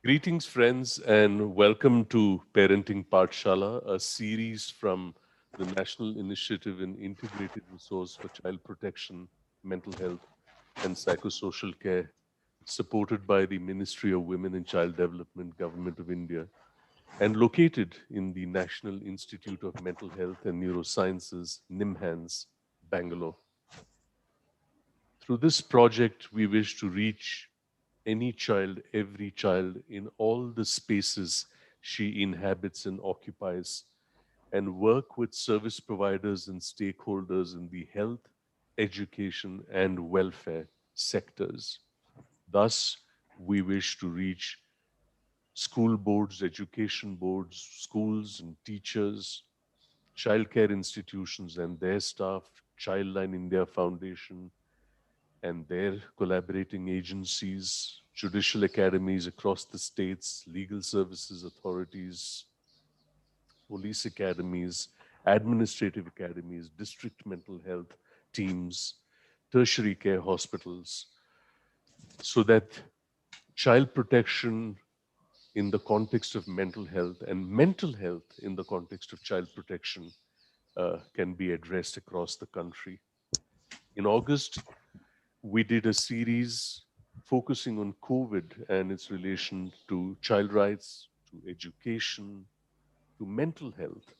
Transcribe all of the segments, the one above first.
Greetings, friends, and welcome to Parenting Pathshala, a series from the National Initiative in Integrated Resource for Child Protection, Mental Health, and Psychosocial Care, supported by the Ministry of Women and Child Development, Government of India, and located in the National Institute of Mental Health and Neurosciences, NIMHANS, Bangalore. Through this project, we wish to reach any child, every child, in all the spaces she inhabits and occupies, and work with service providers and stakeholders in the health, education, and welfare sectors. Thus, we wish to reach school boards, education boards, schools and teachers, childcare institutions and their staff, Childline India Foundation, and their collaborating agencies, judicial academies across the states, legal services authorities, police academies, administrative academies, district mental health teams, tertiary care hospitals, so that child protection in the context of mental health and mental health in the context of child protection can be addressed across the country. In August, we did a series focusing on COVID and its relation to child rights, to education, to mental health,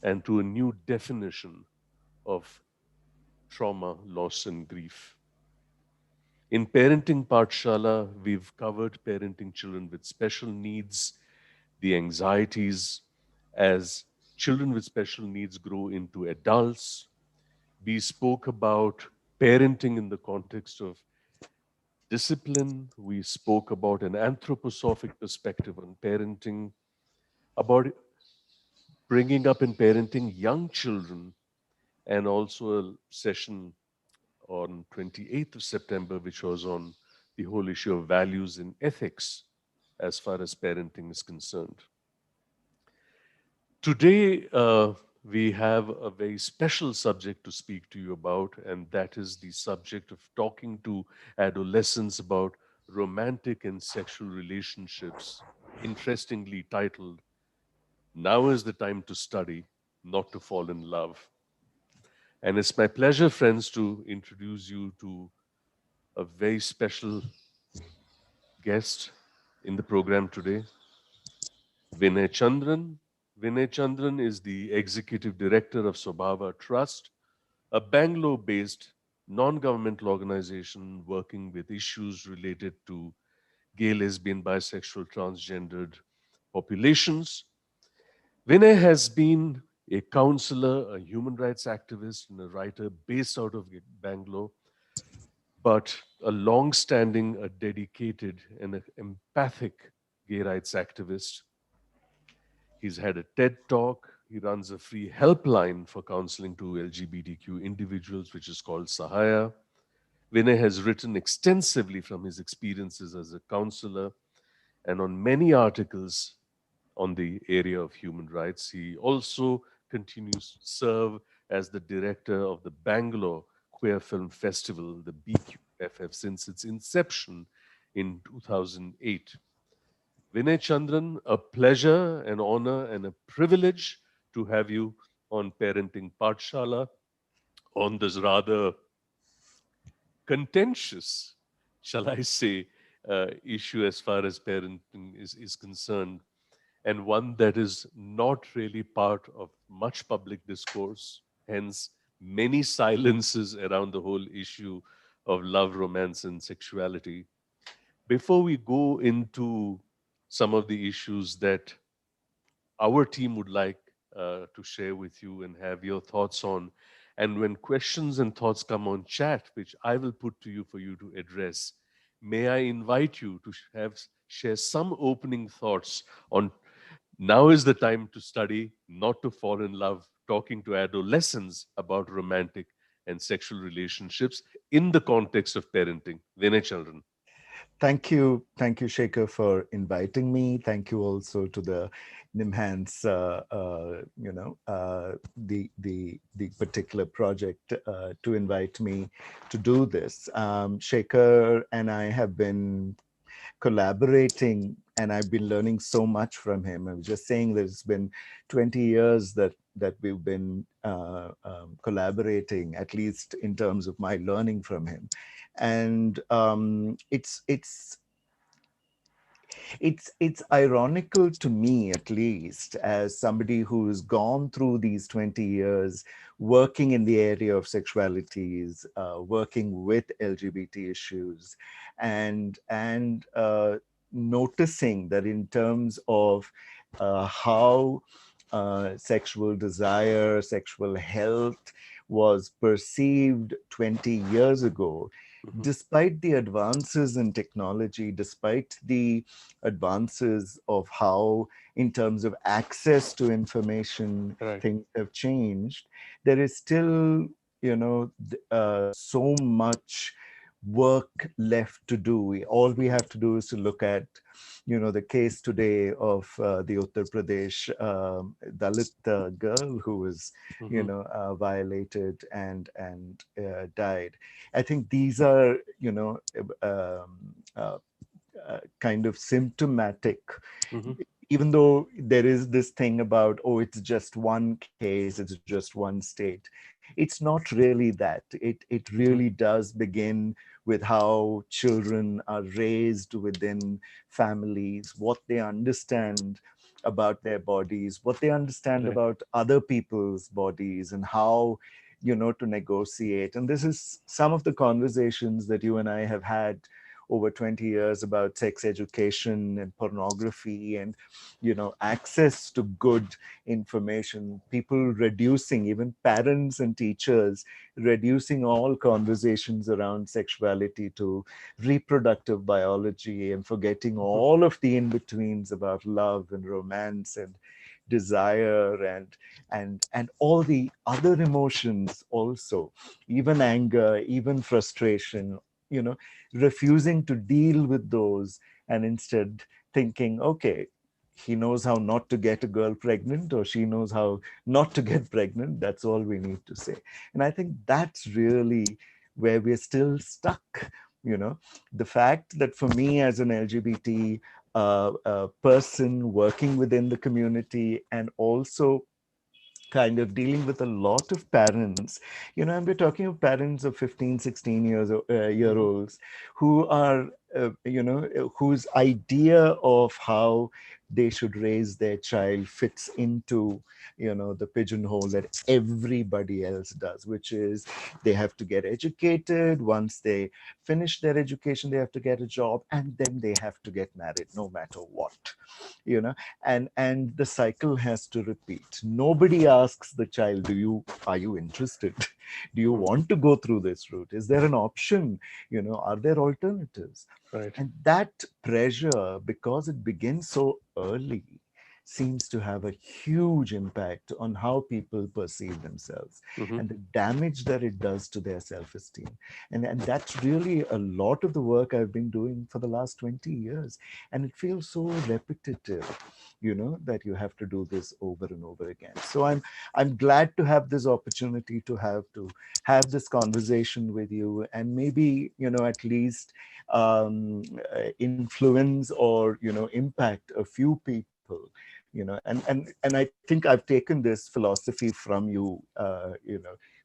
and to a new definition of trauma, loss, and grief. In Parenting Pathshala, we've covered parenting children with special needs, the anxieties as children with special needs grow into adults. We spoke about parenting in the context of discipline. We spoke about an anthroposophic perspective on parenting, about bringing up in parenting young children, and also a session on 28th of September, which was on the whole issue of values and ethics as far as parenting is concerned. Today, we have a very special subject to speak to you about, and that is the subject of talking to adolescents about romantic and sexual relationships, interestingly titled, Now is the Time to Study, Not to Fall in Love. And it's my pleasure, friends, to introduce you to a very special guest in the program today, Vinay Chandran. Vinay Chandran is the executive director of Swabhava Trust, a Bangalore based non governmental organization working with issues related to gay, lesbian, bisexual, transgendered populations. Vinay has been a counselor, a human rights activist, and a writer based out of Bangalore, but a long standing, a dedicated, and an empathic gay rights activist. He's had a TED talk. He runs a free helpline for counseling to LGBTQ individuals, which is called Sahaya. Vinay has written extensively from his experiences as a counselor and on many articles on the area of human rights. He also continues to serve as the director of the Bangalore Queer Film Festival, the BQFF, since its inception in 2008. Vinay Chandran, a pleasure, an honor, and a privilege to have you on Parenting Pathshala on this rather contentious, shall I say, issue as far as parenting is concerned, and one that is not really part of much public discourse, hence, many silences around the whole issue of love, romance, and sexuality. Before we go into some of the issues that our team would like to share with you and have your thoughts on. And when questions and thoughts come on chat, which I will put to you for you to address, may I invite you to share some opening thoughts on now is the time to study, not to fall in love, talking to adolescents about romantic and sexual relationships in the context of parenting. Vinay Chandran. Thank you, Shekhar, for inviting me. Thank you also to the NIMHANS, the particular project to invite me to do this. Shekhar and I have been collaborating, and I've been learning so much from him. I was just saying that it's been 20 years that we've been collaborating, at least in terms of my learning from him. And it's ironical to me, at least, as somebody who's gone through these 20 years working in the area of sexualities, working with LGBT issues, and noticing that in terms of how sexual desire, sexual health was perceived 20 years ago, Mhm. despite the advances in technology, despite the advances of how, in terms of access to information, Right. things have changed, there is still, so much work left to do. All we have to do is to look at, the case today of the Uttar Pradesh Dalit girl who was, Hmm. violated and died. I think these are, uh, kind of symptomatic, Hmm. even though there is this thing about, oh, it's just one case, it's just one state. It's not really that. It really Hmm. does begin with how children are raised within families, what they understand about their bodies, what they understand Right. about other people's bodies, and how, to negotiate. And this is some of the conversations that you and I have had over 20 years about sex education and pornography, and access to good information, people reducing, even parents and teachers reducing all conversations around sexuality to reproductive biology, and forgetting Hmm. all of the in-betweens about love and romance and desire, and all the other emotions also, even anger, even frustration, you know refusing to deal with those, and instead thinking, okay, he knows how not to get a girl pregnant, or she knows how not to get pregnant. That's all we need to say. And I think that's really where we're still stuck. The fact that for me, as an LGBT person working within the community, and also kind of dealing with a lot of parents, and we're talking of parents of 15, 16 year Hmm. olds who are, whose idea of how they should raise their child fits into, the pigeonhole that everybody else does, which is they have to get educated. Once they finish their education, they have to get a job, and then they have to get married no matter what, you know and the cycle has to repeat. Nobody asks the child, are you interested? Do you Hmm. want to go through this route? Is there an option? Are there alternatives? Right. And that pressure, because it begins so early, seems to have a huge impact on how people perceive themselves, Hmm. and the damage that it does to their self-esteem. And that's really a lot of the work I've been doing for the last 20 years. And it feels so repetitive, that you have to do this over and over again. So I'm glad to have this opportunity to have this conversation with you, and maybe, at least influence, or impact a few people. And I think I've taken this philosophy from you,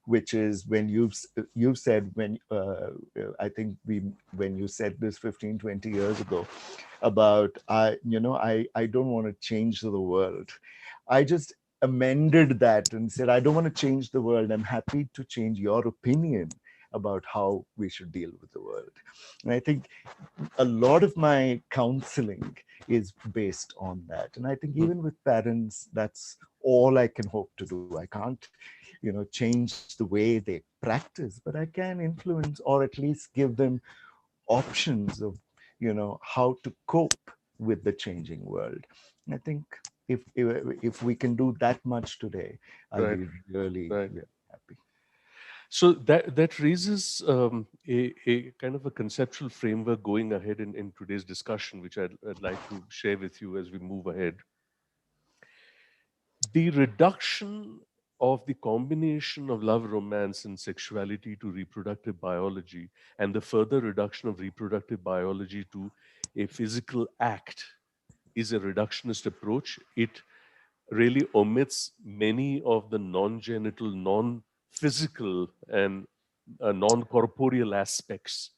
which is when you've said, I think we when you said this 15, 20 years ago, about, I don't want to change the world. I just amended that and said, I don't want to change the world. I'm happy to change your opinion about how we should deal with the world. And I think a lot of my counseling is based on that. And I think Hmm. even with parents, that's all I can hope to do. I can't, change the way they practice, but I can influence, or at least give them options of, how to cope with the changing world. And I think if we can do that much today, I'll Right. be really, Right. really happy. So that raises a kind of a conceptual framework going ahead in today's discussion, which I'd like to share with you as we move ahead. The reduction of the combination of love, romance, and sexuality to reproductive biology, and the further reduction of reproductive biology to a physical act is a reductionist approach. It really omits many of the non-genital, non-physical, and non-corporeal aspects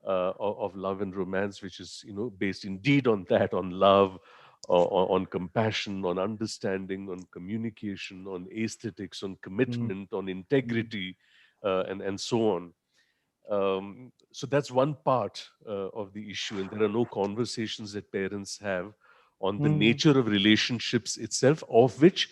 of love and romance, which is, based indeed on that, on love, on compassion, on understanding, on communication, on aesthetics, on mm, commitment, on mm, integrity, and so on. So that's one part of the issue, and there are no conversations that parents have on the mm, nature of relationships itself, of which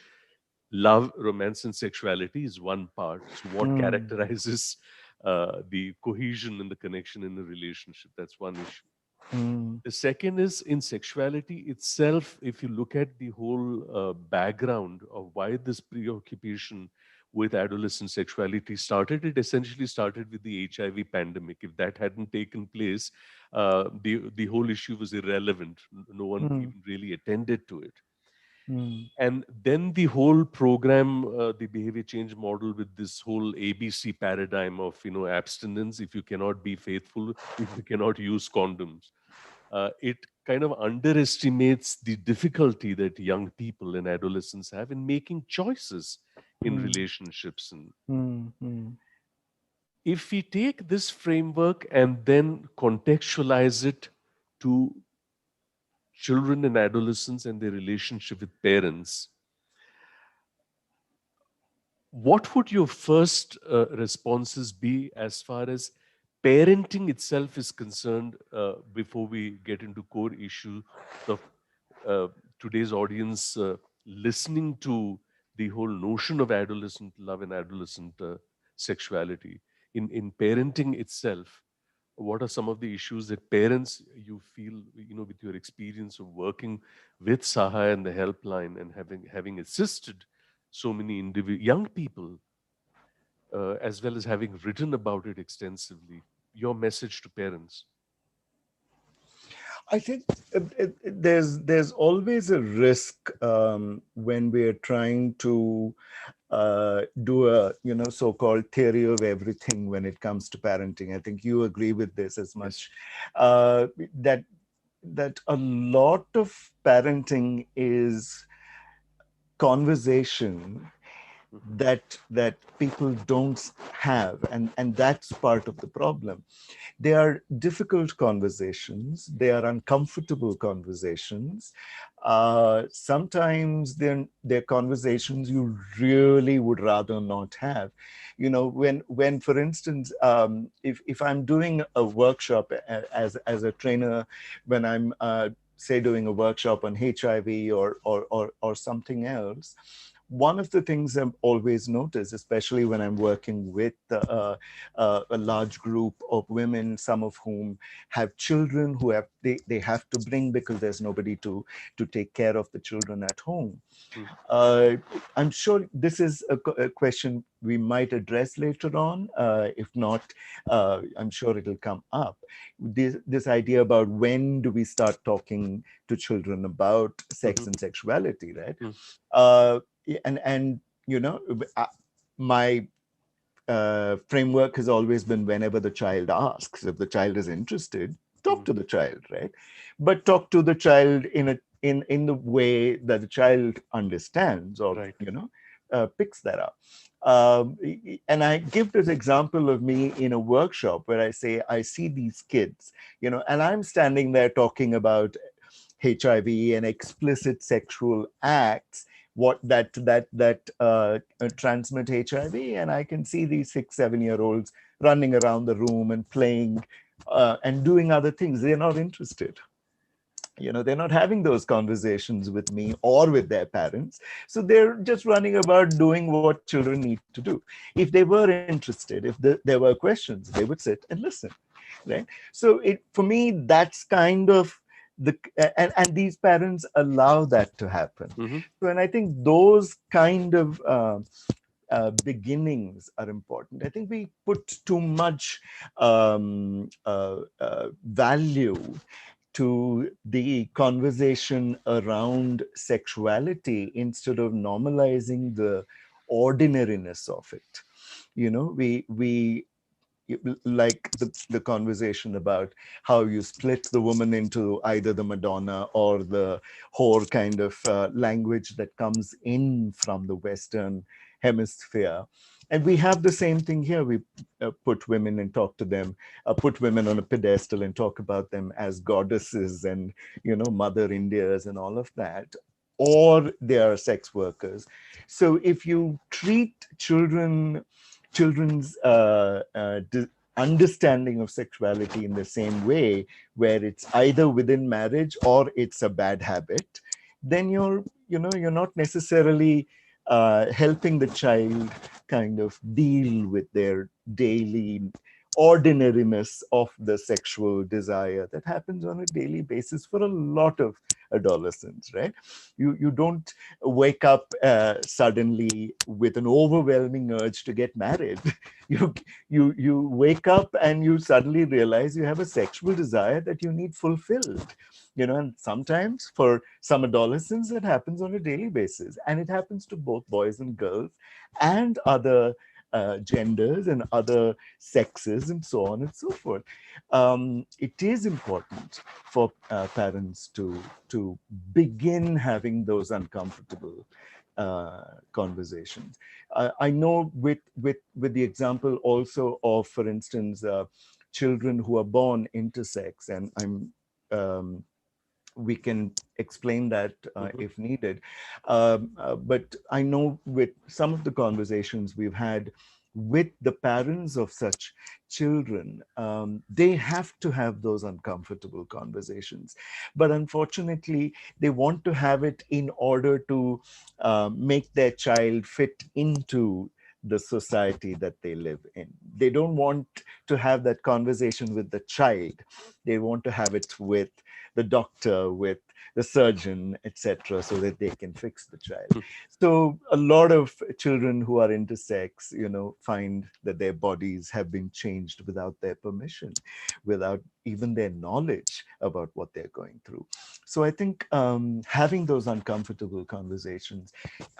love, romance, and sexuality is one part. So, what mm, characterizes the cohesion and the connection in the relationship? That's one issue. mm, The second is in sexuality itself. If you look at the whole background of why this preoccupation with adolescent sexuality started, it essentially started with the HIV pandemic. If that hadn't taken place, the whole issue was irrelevant. No one mm, even really attended to it. mm, And then the whole program, the behavior change model, with this whole ABC paradigm of, abstinence. If you cannot be faithful, if you cannot use condoms, it kind of underestimates the difficulty that young people and adolescents have in making choices in mm, relationships. And mm, mm, if we take this framework and then contextualize it to children and adolescents and their relationship with parents, what would your first responses be as far as parenting itself is concerned, before we get into core issues of uh, today's audience listening to the whole notion of adolescent love and adolescent sexuality? In parenting itself, what are some of the issues that parents, you feel, with your experience of working with Saha and the helpline, and having assisted so many young people, as well as having written about it extensively, your message to parents? I think there's always a risk when we're trying to do a so-called theory of everything when it comes to parenting. I think you agree with this as Yes. much, that a lot of parenting is conversation Mhm. that people don't have, and that's part of the problem. They are difficult conversations. They are uncomfortable conversations. Sometimes they're conversations you really would rather not have. When for instance, if I'm doing a workshop as a trainer, when I'm say doing a workshop on HIV or something else, one of the things I've always noticed, especially when I'm working with a large group of women, some of whom have children who they have to bring because there's nobody to take care of the children at home. Mhm. Uh, I'm sure this is a question we might address later on. If not, I'm sure it'll come up. This idea about when do we start talking to children about sex Mhm. and sexuality, right? Mhm. Uh, and you know, my framework has always been whenever the child asks, if the child is interested, talk Mhm. to the child, right? But talk to the child in the way that the child understands, or Right. picks that up. And I give this example of me in a workshop where I say I see these kids, and I'm standing there talking about HIV and explicit sexual acts, what that transmit HIV, and I can see these 6, 7 year olds running around the room and playing and doing other things. They're not interested. They're not having those conversations with me or with their parents, so they're just running about doing what children need to do. If they were interested, if there were questions, they would sit and listen, right? So for me, that's kind of the and these parents allow that to happen. Mhm. So, and I think those kind of beginnings are important. I think we put too much value to the conversation around sexuality instead of normalizing the ordinariness of it. We like the conversation about how you split the woman into either the Madonna or the whore kind of language that comes in from the Western hemisphere. And we have the same thing here. We put women and talk to them, put women on a pedestal and talk about them as goddesses and, Mother Indias and all of that, or they are sex workers. So if you treat children's understanding of sexuality in the same way, where it's either within marriage or it's a bad habit, then you're not necessarily helping the child kind of deal with their daily ordinariness of the sexual desire that happens on a daily basis for a lot of adolescents, right? You don't wake up suddenly with an overwhelming urge to get married. you you wake up and you suddenly realize you have a sexual desire that you need fulfilled. And sometimes for some adolescents it happens on a daily basis, and it happens to both boys and girls and other genders and other sexes and so on and so forth. It is important for parents to begin having those uncomfortable conversations. I know with the example also of, for instance, children who are born intersex, and we can explain that Mhm. if needed. But I know with some of the conversations we've had with the parents of such children, they have to have those uncomfortable conversations. But unfortunately, they want to have it in order to make their child fit into the society that they live in. They don't want to have that conversation with the child. They want to have it with the doctor, with the surgeon, etc., so that they can fix the child. So a lot of children who are intersex, find that their bodies have been changed without their permission, without even their knowledge about what they're going through. So I think having those uncomfortable conversations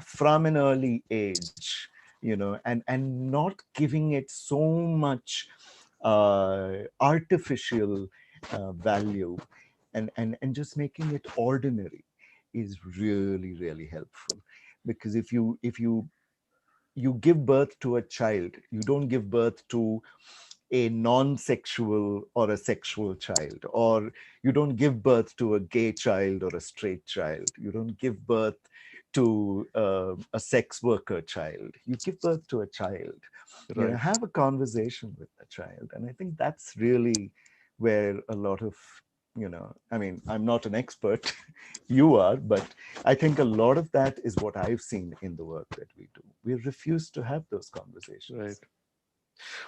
from an early age, and not giving it so much artificial value, and just making it ordinary is really, really helpful. Because if you give birth to a child, you don't give birth to a non-sexual or a sexual child, or you don't give birth to a gay child or a straight child. You don't give birth to a sex worker child. You give birth to a child. Right. Have a conversation with the child. And I think that's really where a lot of, I mean, I'm not an expert, you are, but I think a lot of that is what I've seen in the work that we do. We refuse to have those Right. conversations.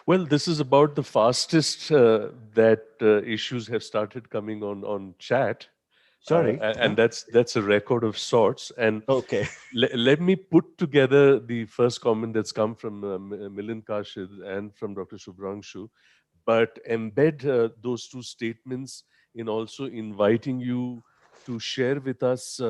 Well, this is about the fastest that issues have started coming on chat, Sorry. and that's a record of sorts. And Okay. let me put together the first comment that's come from Milind Kashid and from Dr. Shubhranshu, but embed those two statements in also inviting you to share with us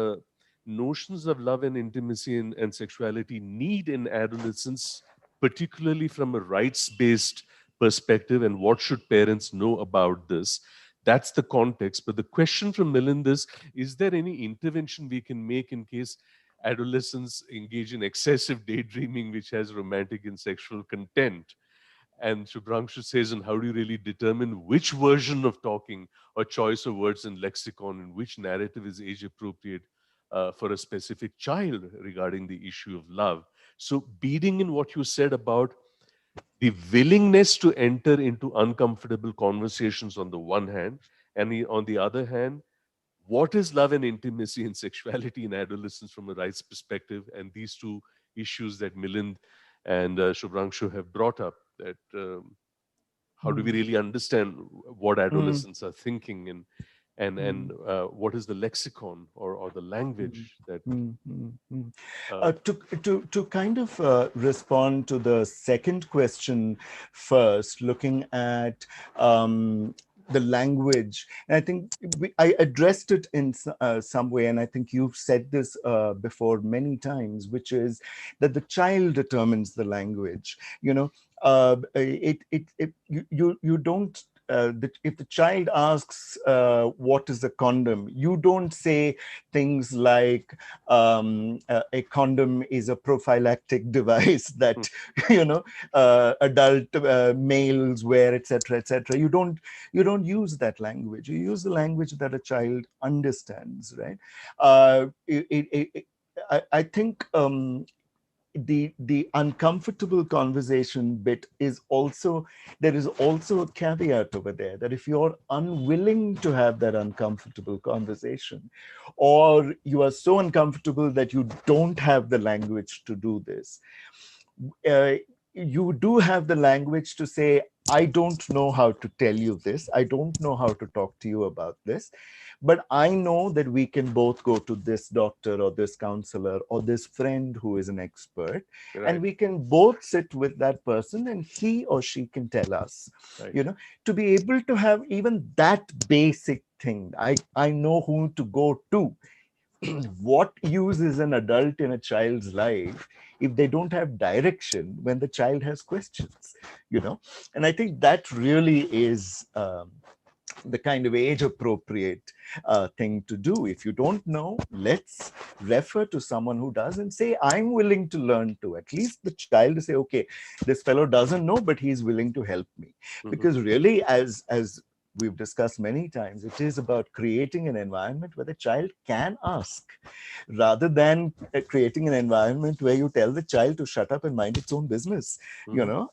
notions of love and intimacy and sexuality need in adolescence, particularly from a rights-based perspective, and what should parents know about this. That's the context. But the question from Milind is there any intervention we can make in case adolescents engage in excessive daydreaming, which has romantic and sexual content? And Shubhranshu says, and how do you really determine which version of talking or choice of words and lexicon and which narrative is age appropriate for a specific child regarding the issue of love? So, beading in what you said about the willingness to enter into uncomfortable conversations on the one hand, and on the other hand, what is love and intimacy and sexuality in adolescence from a rights perspective, and these two issues that Milind and Shubhranshu have brought up, that how do we Mm, really understand what mm, adolescents are thinking, and mm, what is the lexicon or the language mm, that mm. uh, To kind of respond to the second question first, looking at the language. And I think I addressed it in some way, and I think you've said this before many times, which is that the child determines the language. You know, you don't. If the child asks what is a condom, you don't say things like a condom is a prophylactic device Hmm. that you know adult males wear, etc., etc. You don't use that language. You use the language that a child understands, right? I think the uncomfortable conversation bit is also, there is also a caveat over there, that if you're unwilling to have that uncomfortable conversation, or you are so uncomfortable that you don't have the language to do this, uh, you do have the language to say, I don't know how to tell you this. I don't know how to talk to you about this. But I know that we can both go to this doctor or this counselor or this friend who is an expert, and Right. we can both sit with that person and he or she can tell us, Right. you know, to be able to have even that basic thing. I know who to go to. What use is an adult in a child's life if they don't have direction when the child has questions, you know? And I think that really is the kind of age appropriate thing to do. If you don't know, let's refer to someone who does and say, I'm willing to learn too. At least the child to say, okay, this fellow doesn't know, but he's willing to help me. Hmm. Because really, as we've discussed many times, it is about creating an environment where the child can ask, rather than creating an environment where you tell the child to shut up and mind its own business, Hmm.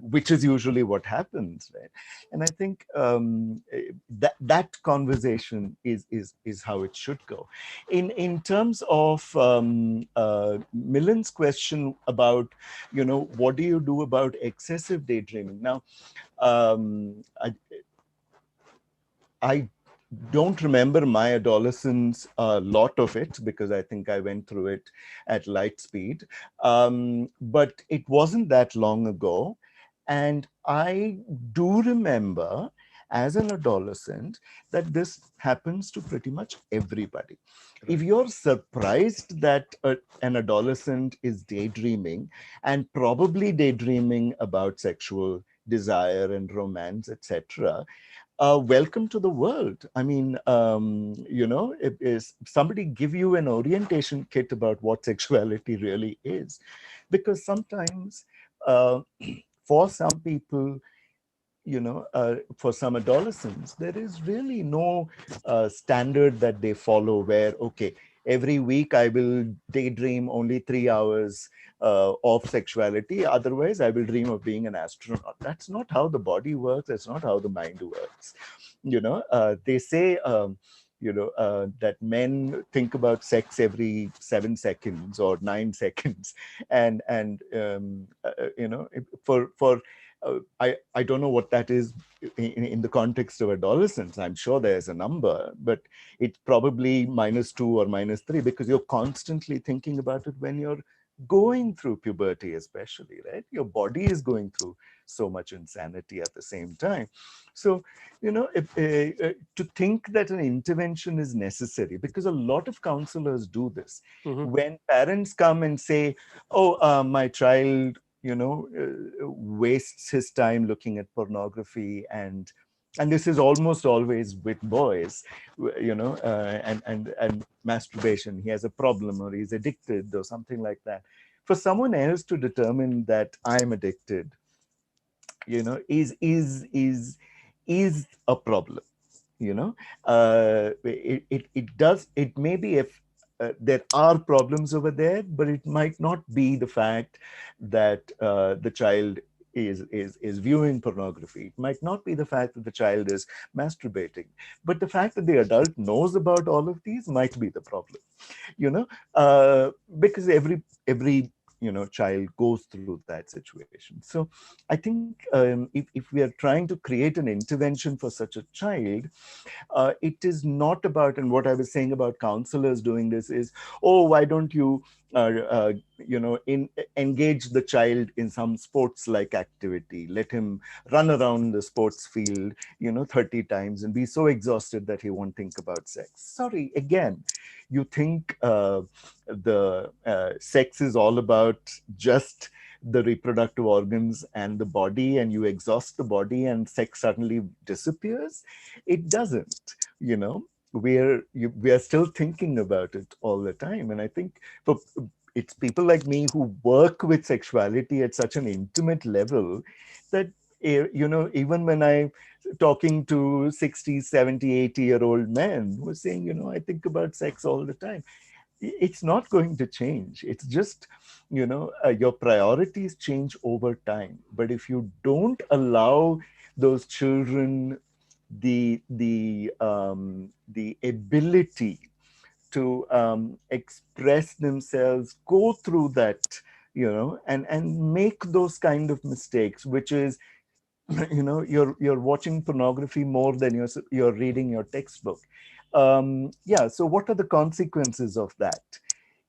which is usually what happens, right? And I think that conversation is how it should go. In terms of Milan's question about, what do you do about excessive daydreaming? Now, I don't remember my adolescence, a lot of it, because I think I went through it at light speed. But it wasn't that long ago. And I do remember as an adolescent that this happens to pretty much everybody. If Right. you're surprised that an adolescent is daydreaming, and probably daydreaming about sexual desire and romance, etc., welcome to the world. I mean, if somebody give you an orientation kit about what sexuality really is, because sometimes uh, for some people, for some adolescents, there is really no standard that they follow where, okay, every week I will daydream only 3 hours of sexuality. Otherwise, I will dream of being an astronaut. That's not how the body works. That's not how the mind works. They say, that men think about sex every 7 seconds or 9 seconds, and I don't know what that is in the context of adolescence. I'm sure there's a number, but it's probably -2 or -3, because you're constantly thinking about it when you're going through puberty, especially, right? Your body is going through so much insanity at the same time. So, to think that an intervention is necessary, because a lot of counselors do this. Hmm. When parents come and say, oh, my child wastes his time looking at pornography, and this is almost always with boys, and masturbation. He has a problem, or he's addicted, or something like that. For someone else to determine that I'm addicted, is a problem. It does, it may be, if there are problems over there, but it might not be the fact that the child is viewing pornography. It might not be the fact that the child is masturbating, but the fact that the adult knows about all of these might be the problem. you know because every child goes through that situation. So I think if we are trying to create an intervention for such a child, it is not about, and what I was saying about counselors doing this is, oh, why don't you, engage the child in some sports like activity, let him run around the sports field, 30 times and be so exhausted that he won't think about sex. Sorry, again, you think the sex is all about just the reproductive organs and the body, and you exhaust the body and sex suddenly disappears? It doesn't. We are still thinking about it all the time, and I think for it's people like me who work with sexuality at such an intimate level that even when I talking to 60, 70, 80-year-old men who are saying, I think about sex all the time, it's not going to change. It's just, your priorities change over time. But if you don't allow those children the ability to express themselves, go through that, and make those kind of mistakes, which is, you're watching pornography more than you're reading your textbook. Yeah, so what are the consequences of that?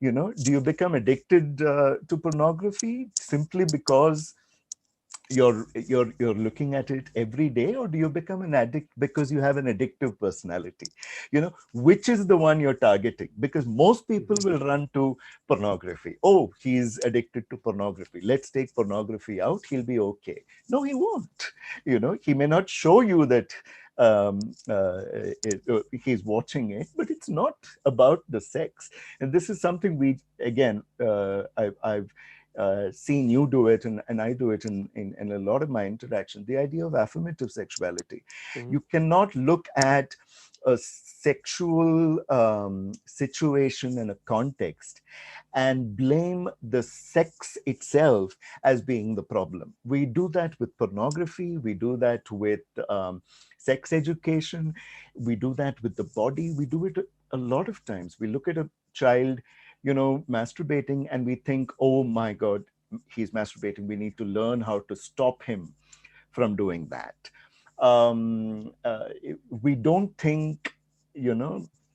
Do you become addicted to pornography simply because you're looking at it every day, or do you become an addict because you have an addictive personality? Which is the one you're targeting? Because most people Mhm. will run to pornography. Oh, he's addicted to pornography, let's take pornography out, he'll be okay. No, he won't. He may not show you that um, he's watching it, but it's not about the sex. And this is something we, again, I've seen you do it, and I do it in a lot of my interaction, the idea of affirmative sexuality. Mhm. You cannot look at a sexual situation and a context and blame the sex itself as being the problem. We do that with pornography, we do that with sex education, we do that with the body, we do it a lot of times. We look at a child, masturbating, and we think, oh my God, he's masturbating. We need to learn how to stop him from doing that. We don't think,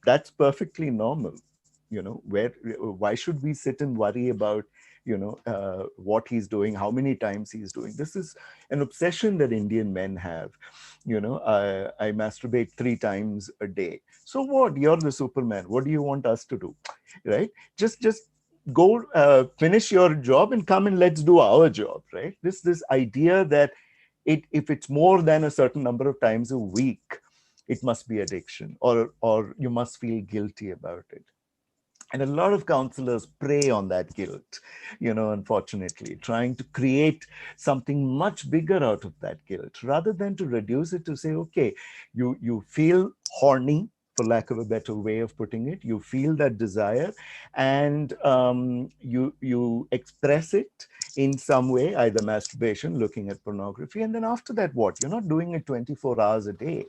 that's perfectly normal. Why should we sit and worry about, what he's doing, how many times he's doing? This is an obsession that Indian men have. I masturbate 3 times a day. So what? You're the Superman. What do you want us to do? Right? Just go finish your job and come and let's do our job. Right? This idea that if it's more than a certain number of times a week, it must be addiction, or you must feel guilty about it. And a lot of counselors prey on that guilt, unfortunately, trying to create something much bigger out of that guilt, rather than to reduce it to say, okay, you feel horny, for lack of a better way of putting it. You feel that desire, and you express it in some way, either masturbation, looking at pornography, and then after that, what? You're not doing it 24 hours a day.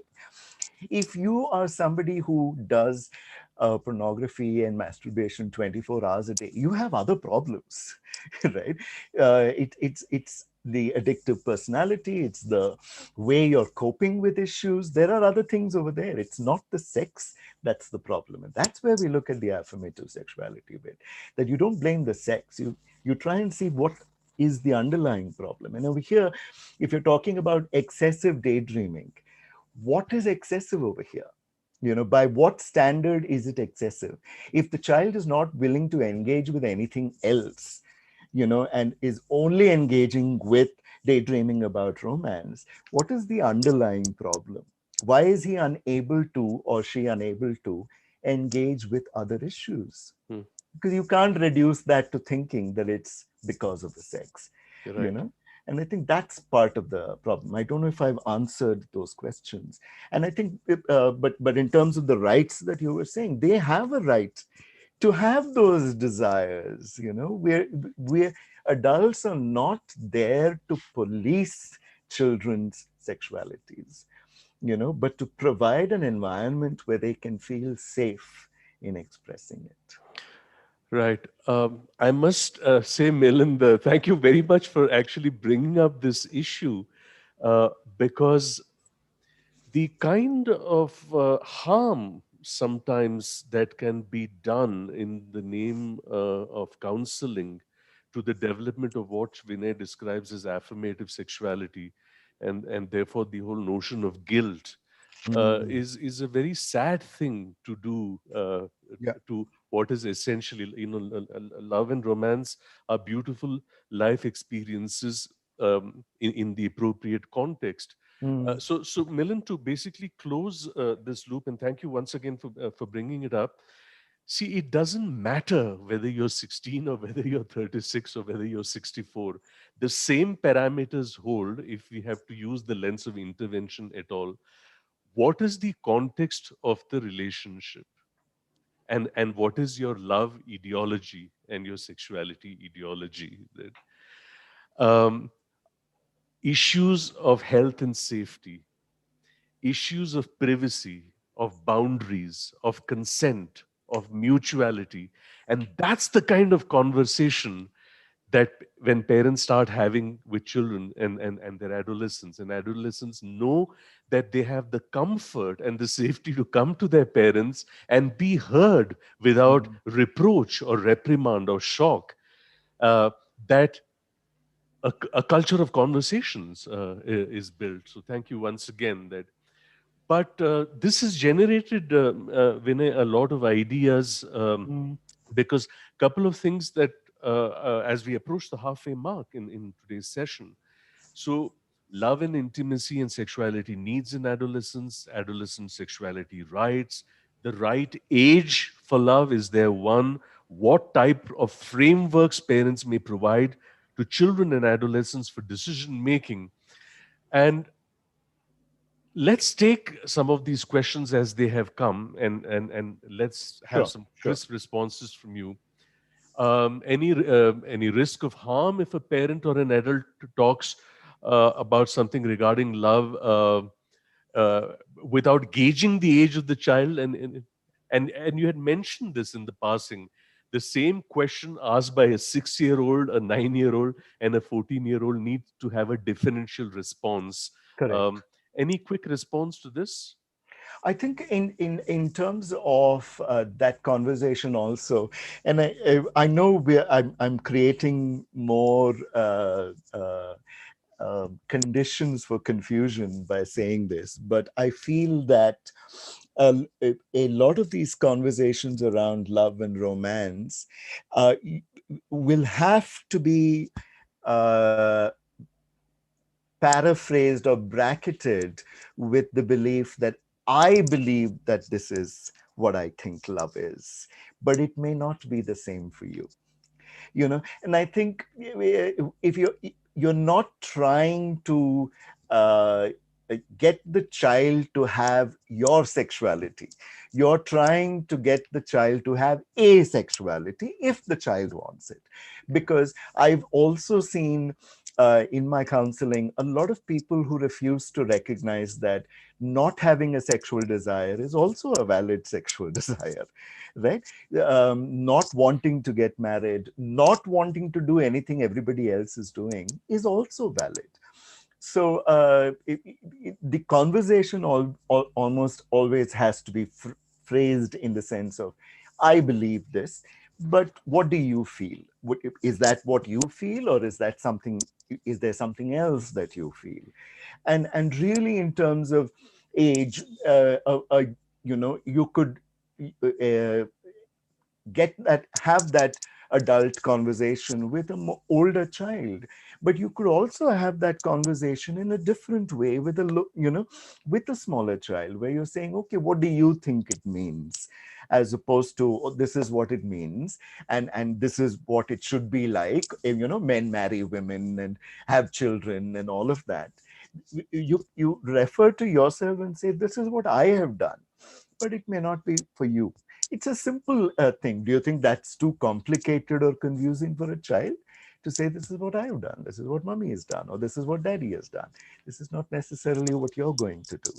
If you are somebody who does pornography and masturbation 24 hours a day, you have other problems, right? It's the addictive personality, it's the way you're coping with issues. There are other things over there. It's not the sex that's the problem. And that's where we look at the affirmative sexuality bit, that you don't blame the sex. You try and see what is the underlying problem. And over here, if you're talking about excessive daydreaming, what is excessive over here? By what standard is it excessive? If the child is not willing to engage with anything else, and is only engaging with daydreaming about romance, what is the underlying problem? Why is he unable to, or she unable to, engage with other issues? Hmm. Because you can't reduce that to thinking that it's because of the sex, You're you right. know and I think that's part of the problem. I don't know if I've answered those questions. And I think but in terms of the rights that you were saying, they have a right to have those desires. We're adults are not there to police children's sexualities, but to provide an environment where they can feel safe in expressing it. Right. I must say, Milind, thank you very much for actually bringing up this issue, because the kind of harm sometimes that can be done in the name of counseling to the development of what Vinay describes as affirmative sexuality, and therefore the whole notion of guilt, Mm, is a very sad thing to do yeah. to what is essentially, love and romance are beautiful life experiences, in the appropriate context. Mm, So Milan, to basically close this loop, and thank you once again for bringing it up. See, it doesn't matter whether you're 16 or whether you're 36 or whether you're 64. The same parameters hold if we have to use the lens of intervention at all. What is the context of the relationship? And what is your love ideology and your sexuality ideology? Um, Issues of health and safety, issues of privacy, of boundaries, of consent, of mutuality. And that's the kind of conversation that when parents start having with children and their adolescents, and adolescents know that they have the comfort and the safety to come to their parents and be heard without mm, reproach or reprimand or shock, that a culture of conversations is built. So thank you once again. That but this has generated, Vinay, a lot of ideas, mm, because a couple of things that, as we approach the halfway mark in today's session. So, love and intimacy and sexuality needs in adolescence, adolescent sexuality rights, the right age for love, is there one? What type of frameworks parents may provide to children and adolescents for decision making? And let's take some of these questions as they have come, and let's have sure, some sure. crisp responses from you. Any risk of harm if a parent or an adult talks about something regarding love, without gauging the age of the child? And you had mentioned this in the passing. The same question asked by a 6-year-old, a 9-year-old, and a 14-year-old needs to have a differential response. Um, Correct. any quick response to this? I think in terms of that conversation also, and I know I'm creating more conditions for confusion by saying this, but I feel that a lot of these conversations around love and romance uh, will have to be uh, paraphrased or bracketed with the belief that I believe that this is what I think love is, but it may not be the same for you. And I think if you're not trying to uh, get the child to have your sexuality, you're trying to get the child to have a sexuality if the child wants it. Because I've also seen in my counseling a lot of people who refuse to recognize that not having a sexual desire is also a valid sexual desire, right? Not wanting to get married, not wanting to do anything everybody else is doing is also valid. So the conversation almost always has to be phrased in the sense of, I believe this, but what do you feel? Is that what you feel, or is that something? Is there something else that you feel? And really, in terms of age, you could uh, get that have that adult conversation with an older child, but you could also have that conversation in a different way with with a smaller child, where you're saying, okay, what do you think it means, as opposed to, "Oh, this is what it means, and this is what it should be like, men marry women and have children and all of that." You refer to yourself and say, this is what I have done, but it may not be for you. It's a simple thing. Do you think that's too complicated or confusing for a child to say, this is what I've done, this is what mommy has done, or this is what daddy has done? This is not necessarily what you're going to do,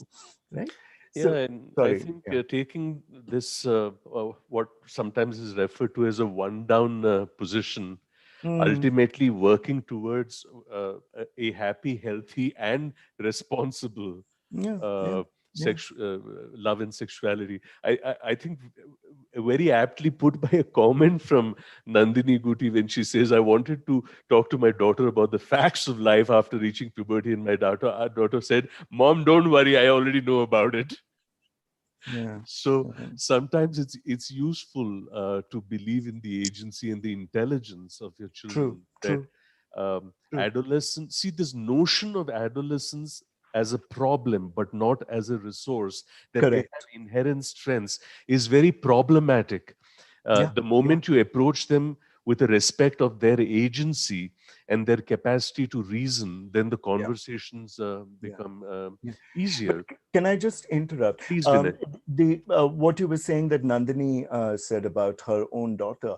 right? Yeah, So and I sorry, think yeah. taking this, what sometimes is referred to as a one down position, Mm, ultimately working towards a happy, healthy, and responsible yeah, yeah, uh, yeah, love and sexuality. I think very aptly put by a comment from Nandini Guti when she says, "I wanted to talk to my daughter about the facts of life after reaching puberty," and our daughter said, "Mom, don't worry, I already know about it." yeah, So yeah. sometimes it's useful to believe in the agency and the intelligence of your True, children. That true, true. adolescence, see this notion of adolescence as a problem, but not as a resource, that they have Correct. inherent strengths, is very problematic. Yeah, The yeah, moment you approach them with a respect of their agency and their capacity to reason, then the yeah, conversations yeah, become yeah. But easier. can I just interrupt? Please, Vinay. The what you were saying that Nandini said about her own daughter.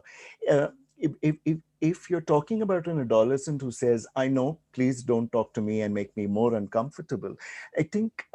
Uh, if you're talking about an adolescent who says, "I know, please don't talk to me and make me more uncomfortable," I think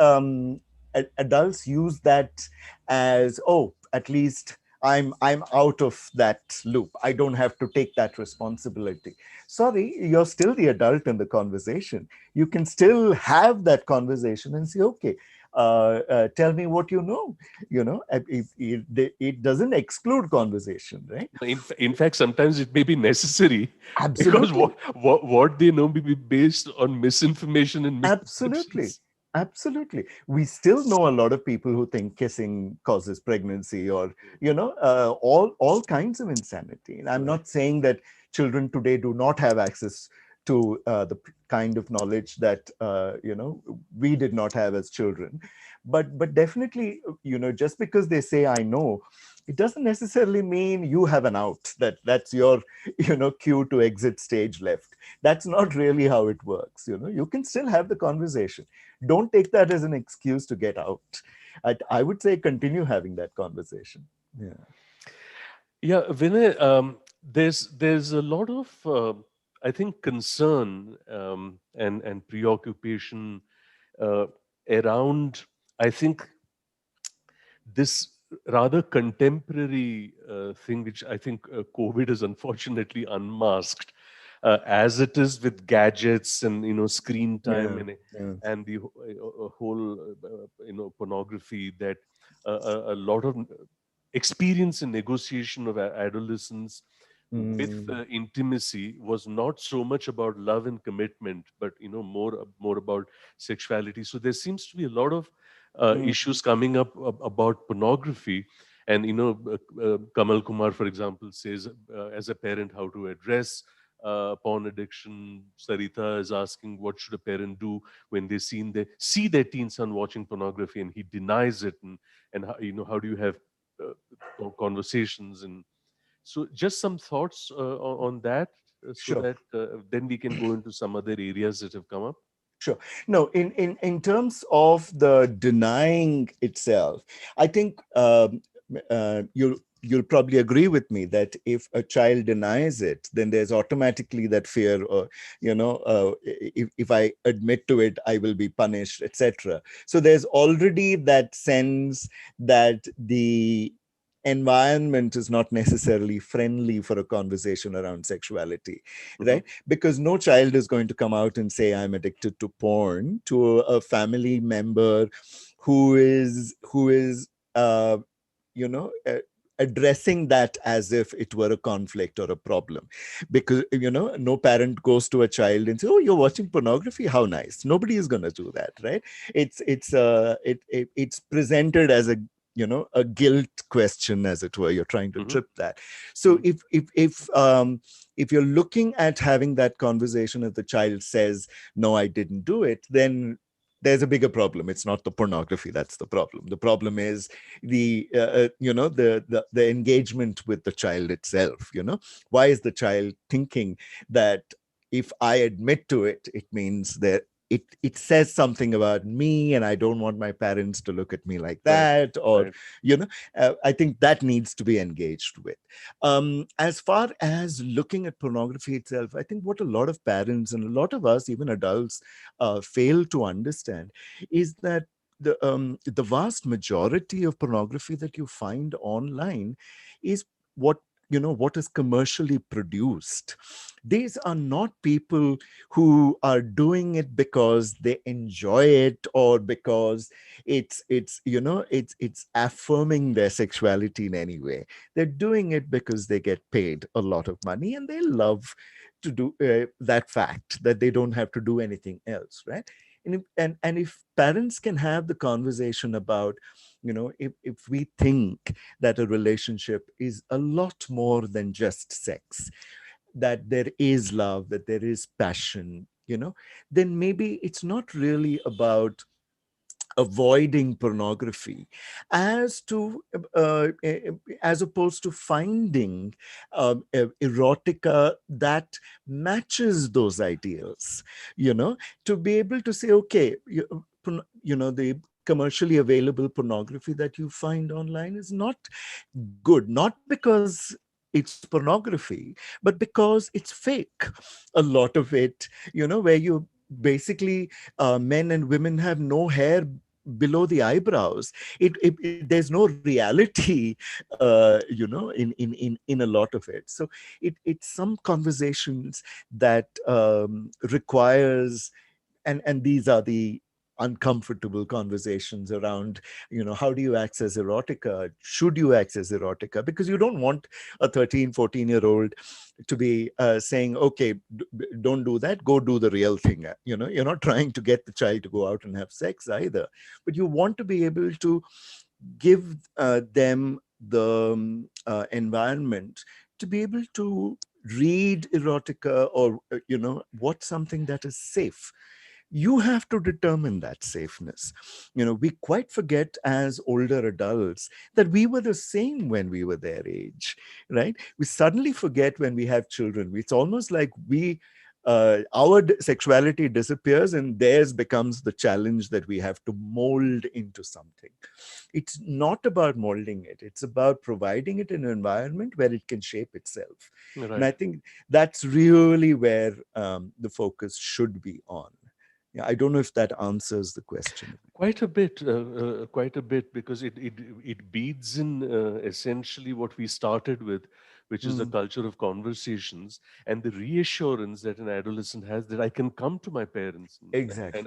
adults use that as, "Oh, at least I'm out of that loop. I don't have to take that responsibility." Sorry, you're still the adult in the conversation. You can still have that conversation and say, "Okay, tell me what you know." It doesn't exclude conversation, right? In fact, sometimes it may be necessary because Absolutely. what they know may be based on misinformation and Absolutely. misconceptions. Absolutely. We still know a lot of people who think kissing causes pregnancy, or, all kinds of insanity. And I'm Right. not saying that children today do not have access to the kind of knowledge that, we did not have as children. But definitely, just because they say, "I know," it doesn't necessarily mean you have an out, that's your, cue to exit stage left. That's not really how it works. You can still have the conversation. Don't take that as an excuse to get out. I would say continue having that conversation. Yeah. Yeah, Vinay, there's a lot of I think concern and preoccupation uh, around, I think, this rather contemporary thing, which I think COVID has unfortunately unmasked, as it is with gadgets and screen time Yeah. and Yeah. whole pornography, that a lot of experience and negotiation of adolescence with Mm, intimacy was not so much about love and commitment, but more about sexuality. So there seems to be a lot of mm, issues coming up about pornography. And Kamal Kumar, for example, says, as a parent, how to address porn addiction. Sarita is asking, what should a parent do when they see their teen son watching pornography, and he denies it, and how do you have conversations? And so just some thoughts on that, so sure. that then we can go into some other areas that have come up. Sure. No, in terms of the denying itself, I think you'll probably agree with me that if a child denies it, then there's automatically that fear, or if I admit to it, I will be punished, etc. So there's already that sense that the environment is not necessarily friendly for a conversation around sexuality, Hmm. right? Because no child is going to come out and say, "I'm addicted to porn," to a family member who is you know uh, addressing that as if it were a conflict or a problem. Because no parent goes to a child and say, "Oh, you're watching pornography, how nice." Nobody is going to do that, right? It's presented as a guilt question, as it were. You're trying to Hmm. trip that. So Hmm. if you're looking at having that conversation, if the child says, "No, I didn't do it," then there's a bigger problem. It's not the pornography that's the problem. The problem is the engagement with the child itself. Why is the child thinking that if I admit to it, it means that it says something about me, and I don't want my parents to look at me like Right. that, or Right. I think that needs to be engaged with. As far as looking at pornography itself, I think what a lot of parents and a lot of us, even adults, fail to understand is that the vast majority of pornography that you find online is what what is commercially produced. These are not people who are doing it because they enjoy it, or because it's affirming their sexuality in any way. They're doing it because they get paid a lot of money, and they love to do that fact that they don't have to do anything else, right? And if parents can have the conversation about, if we think that a relationship is a lot more than just sex, that there is love, that there is passion, then maybe it's not really about avoiding pornography, as to as opposed to finding erotica that matches those ideals, to be able to say, okay, the commercially available pornography that you find online is not good, not because it's pornography, but because it's fake. A lot of it, where you basically, men and women have no hair below the eyebrows. There's no reality, in a lot of it. So it's some conversations that requires, and these are the uncomfortable conversations around, how do you access erotica? Should you access erotica? Because you don't want a 13-14-year-old to be saying, okay, don't do that, go do the real thing. You're not trying to get the child to go out and have sex either, but you want to be able to give them the environment to be able to read erotica, or what's something that is safe. You have to determine that safeness. We quite forget as older adults that we were the same when we were their age, right? We suddenly forget when we have children. It's almost like our sexuality disappears and theirs becomes the challenge that we have to mold into something. It's not about molding it, it's about providing it an environment where it can shape itself. And I Right. think that's really where the focus should be on. Yeah, I don't know if that answers the question. Quite a bit, because it beads in essentially what we started with, which is the Mm, culture of conversations and the reassurance that an adolescent has that I can come to my parents and exactly.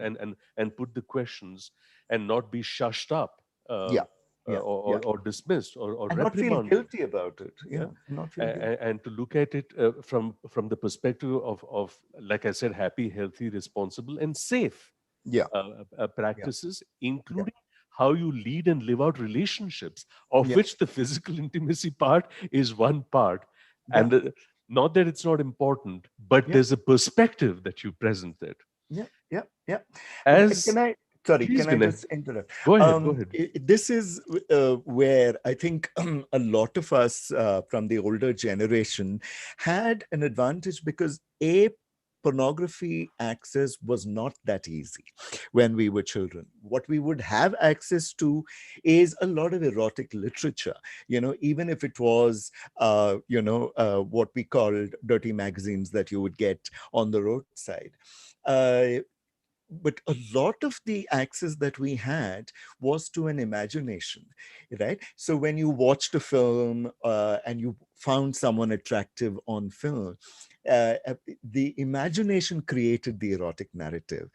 put the questions and not be shushed up, Yeah, yeah, yeah. or dismissed, or And not feel reprimanded. guilty about it. Yeah. Yeah, not feel guilty. And to look at it from the perspective of, like I said, happy, healthy, responsible, and safe Yeah, yeah, practices, yeah, including how you lead and live out relationships, of yeah, which the physical intimacy part is one part. yeah, And not that it's not important, but yeah, there's a perspective that you present it. yeah, yeah, yeah. As Can I, sorry, Please, can I Vinay, just interrupt? go ahead, go ahead. This is where I think a lot of us from the older generation had an advantage, because pornography access was not that easy when we were children. What we would have access to is a lot of erotic literature, even if it was, what we called dirty magazines that you would get on the roadside. Uh, but a lot of the access that we had was to an imagination, right? So when you watched a film and you found someone attractive on film, the imagination created the erotic narrative.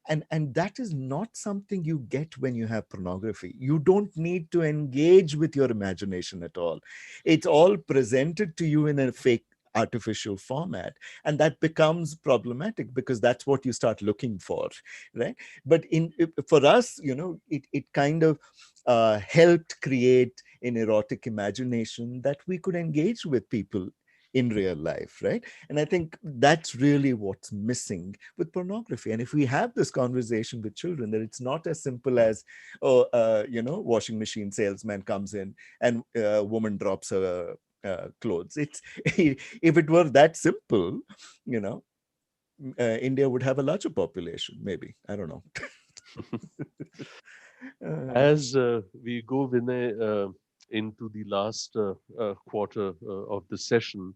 And that is not something you get when you have pornography. You don't need to engage with your imagination at all. It's all presented to you in a fake artificial format, and that becomes problematic because that's what you start looking for, right? But for us, it kind of helped create an erotic imagination that we could engage with people in real life, right? And I think that's really what's missing with pornography. And if we have this conversation with children, that it's not as simple as, oh, washing machine salesman comes in and a woman drops her clothes. It's if it were that simple, you know, India would have a larger population. Maybe, I don't know. uh, As we go, Vinay, into the last quarter of the session,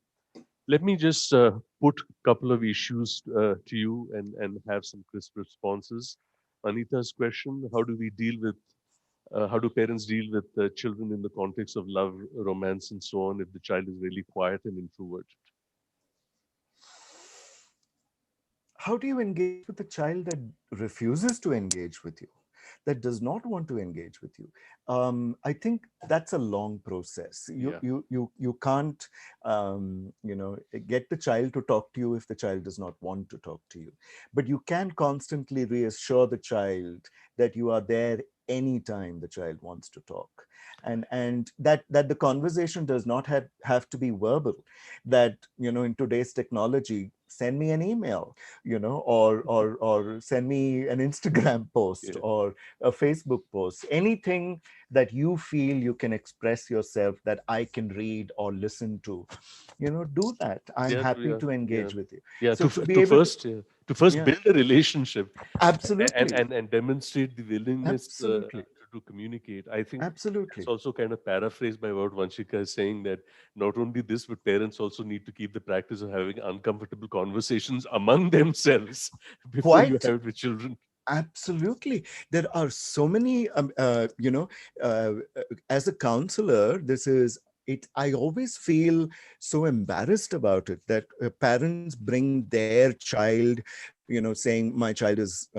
let me just put a couple of issues to you and have some crisp responses. Anita's question: how do parents deal with children in the context of love, romance, and so on if the child is really quiet and introverted? How do you engage with a child that refuses to engage with you, that does not want to engage with you? I think that's a long process. Yeah. You can't get the child to talk to you if the child does not want to talk to you, but you can constantly reassure the child that you are there anytime the child wants to talk, and that the conversation does not have to be verbal. That, in today's technology, send me an email, or send me an Instagram post Yeah. or a Facebook post, anything that you feel you can express yourself, that I can read or listen to, do that. I'm Yeah. happy Yeah. to Yeah. engage with you. Yeah. So to be To able to, first, to first yeah, build a relationship and absolutely, demonstrate the willingness absolutely, to communicate. I think that's absolutely. also kind of paraphrased by what Vanshika is saying, that not only this, but parents also need to keep the practice of having uncomfortable conversations among themselves before you Quite have it with children. absolutely. There are so many, as a counselor, this is it. I always feel so embarrassed about it that parents bring their child, saying my child is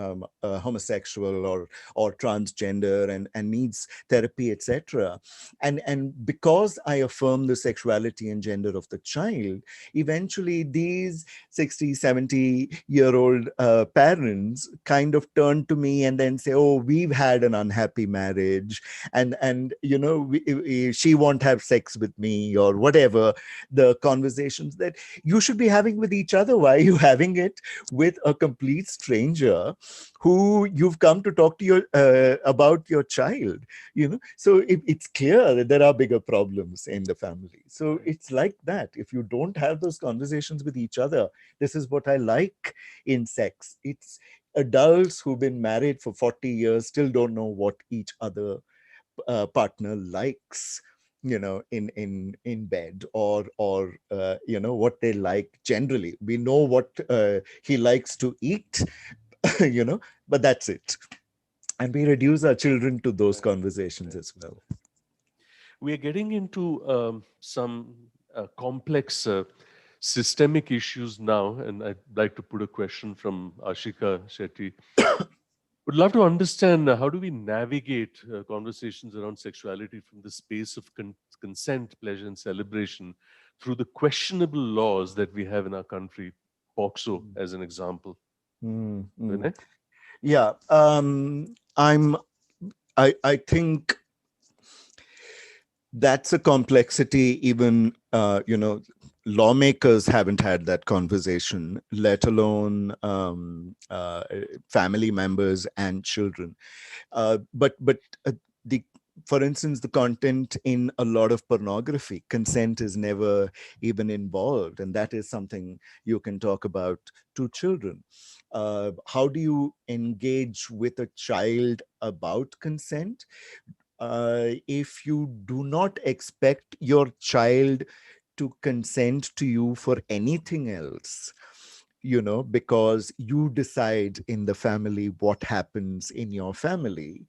homosexual or transgender and needs therapy, etc. And because I affirm the sexuality and gender of the child, eventually these 60, 70-year-old parents kind of turn to me and then say, oh, we've had an unhappy marriage, and she won't have sex with me, or whatever the conversations that you should be having with each other. Why are you having it with a complete stranger who you've come to talk to your about your child? So it's clear that there are bigger problems in the family. So Right. it's like that. If you don't have those conversations with each other, this is what I like in sex. It's adults who've been married for 40 years still don't know what each other partner likes, in bed, or what they like. Generally we know what he likes to eat, you know but that's it. And we reduce our children to those Right. conversations Right. as well. We are getting into some complex systemic issues now, and I'd like to put a question from Ashika Shetty. Would love to understand how do we navigate conversations around sexuality from the space of consent, pleasure, and celebration through the questionable laws that we have in our country, POXO as an example. Mm, mm. Vinay? Yeah, I think that's a complexity. Even lawmakers haven't had that conversation, let alone family members and children. But the for instance, the content in a lot of pornography, consent is never even involved, and that is something you can talk about to children. How do you engage with a child about consent if you do not expect your child to consent to you for anything else? Because you decide in the family what happens in your family,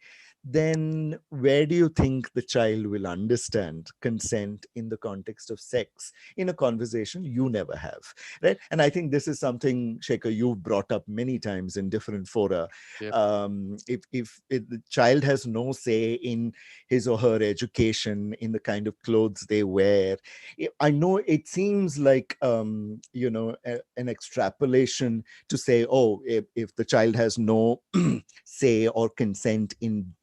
then where do you think the child will understand consent in the context of sex in a conversation you never have, right? And I think this is something, Shekhar, you've brought up many times in different fora. Yep. If the child has no say in his or her education, in the kind of clothes they wear, I know it seems like an extrapolation to say, oh, if the child has no say or consent in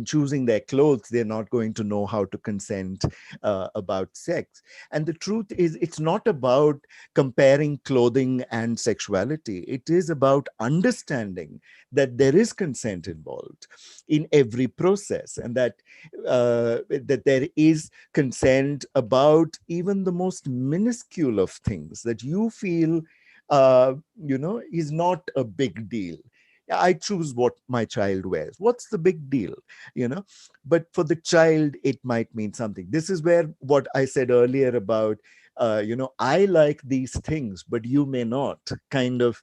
choosing their clothes, they're not going to know how to consent about sex. And the truth is, it's not about comparing clothing and sexuality. It is about understanding that there is consent involved in every process, and that there is consent about even the most minuscule of things that you feel is not a big deal. I choose what my child wears. What's the big deal? you know but for the child, it might mean something. This is where what I said earlier about I like these things, but you may not, kind of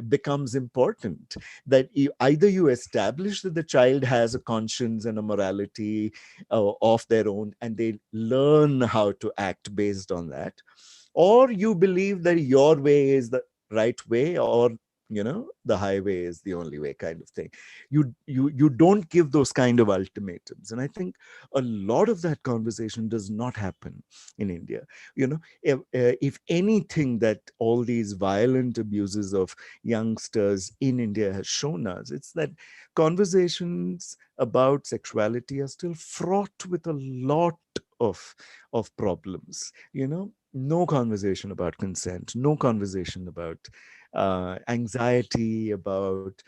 becomes important. That either you establish that the child has a conscience and a morality of their own, and they learn how to act based on that, or you believe that your way is the right way, or the highway is the only way, kind of thing. You don't give those kind of ultimatums, and I think a lot of that conversation does not happen in India. If anything that all these violent abuses of youngsters in India has shown us, it's that conversations about sexuality are still fraught with a lot of problems. No conversation about consent, no conversation about anxiety, about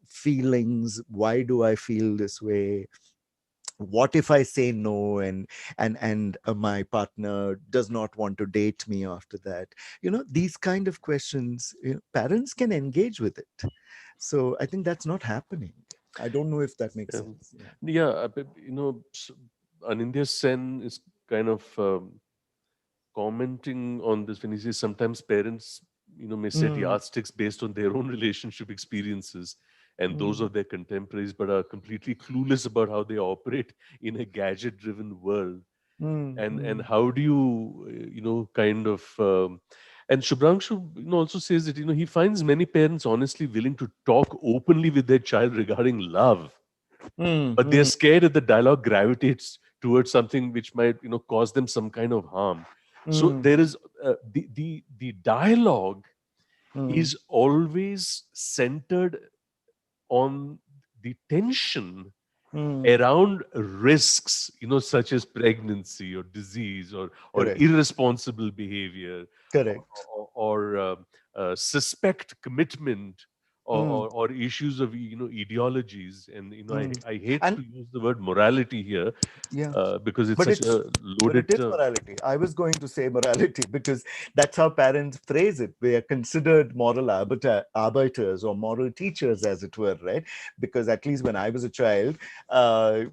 feelings. Why do I feel this way? What if I say no, and my partner does not want to date me after that? These kind of questions, parents can engage with it. So I think that's not happening. I don't know if that makes Um, sense. Yeah. yeah, Anindya Sen is kind of commenting on this when he says sometimes parents, may set Mm, yardsticks based on their own relationship experiences and those mm, of their contemporaries, but are completely clueless about how they operate in a gadget-driven world. mm, And mm, how do you, kind of and Shubhranshu, also says that he finds many parents honestly willing to talk openly with their child regarding love, mm, but they're mm, scared that the dialogue gravitates towards something which might cause them some kind of harm. So mm, there is the dialogue mm, is always centered on the tension mm. around risks, such as pregnancy or disease, or Correct. irresponsible behavior, Correct. or suspect commitment, or, Mm, or, or issues of ideologies. And mm. I hate And to use the word morality here, yeah, because it's but such it's a but it loaded is term. morality. I was going to say morality because that's how parents phrase it. We are considered moral arbiters or moral teachers, as it were, right? Because at least when I was a child,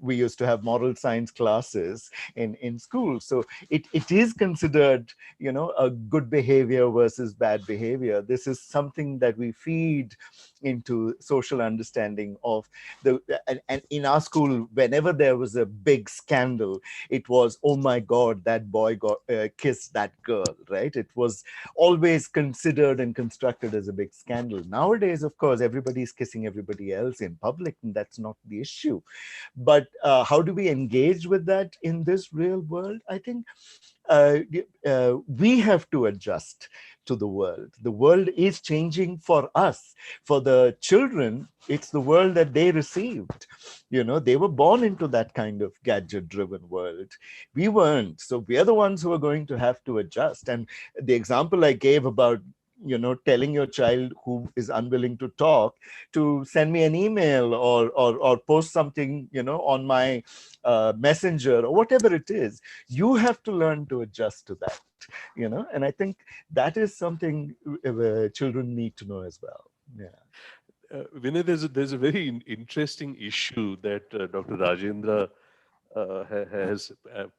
we used to have moral science classes in school. So it is considered, a good behavior versus bad behavior. This is something that we feed into social understanding of the and in our school, whenever there was a big scandal, it was, oh my god, that boy got kissed that girl, right? It was always considered and constructed as a big scandal. Nowadays, of course, everybody's kissing everybody else in public, and that's not the issue. But how do we engage with that in this real world? I think we have to adjust to the world. The world is changing for us. For the children, it's the world that they received. They were born into that kind of gadget driven world. We weren't. So we are the ones who are going to have to adjust. And the example I gave about telling your child who is unwilling to talk to send me an email, or post something on my messenger, or whatever it is, you have to learn to adjust to that. And I think that is something children need to know as well. Yeah. Vinay, there's a very interesting issue that Dr. Rajendra has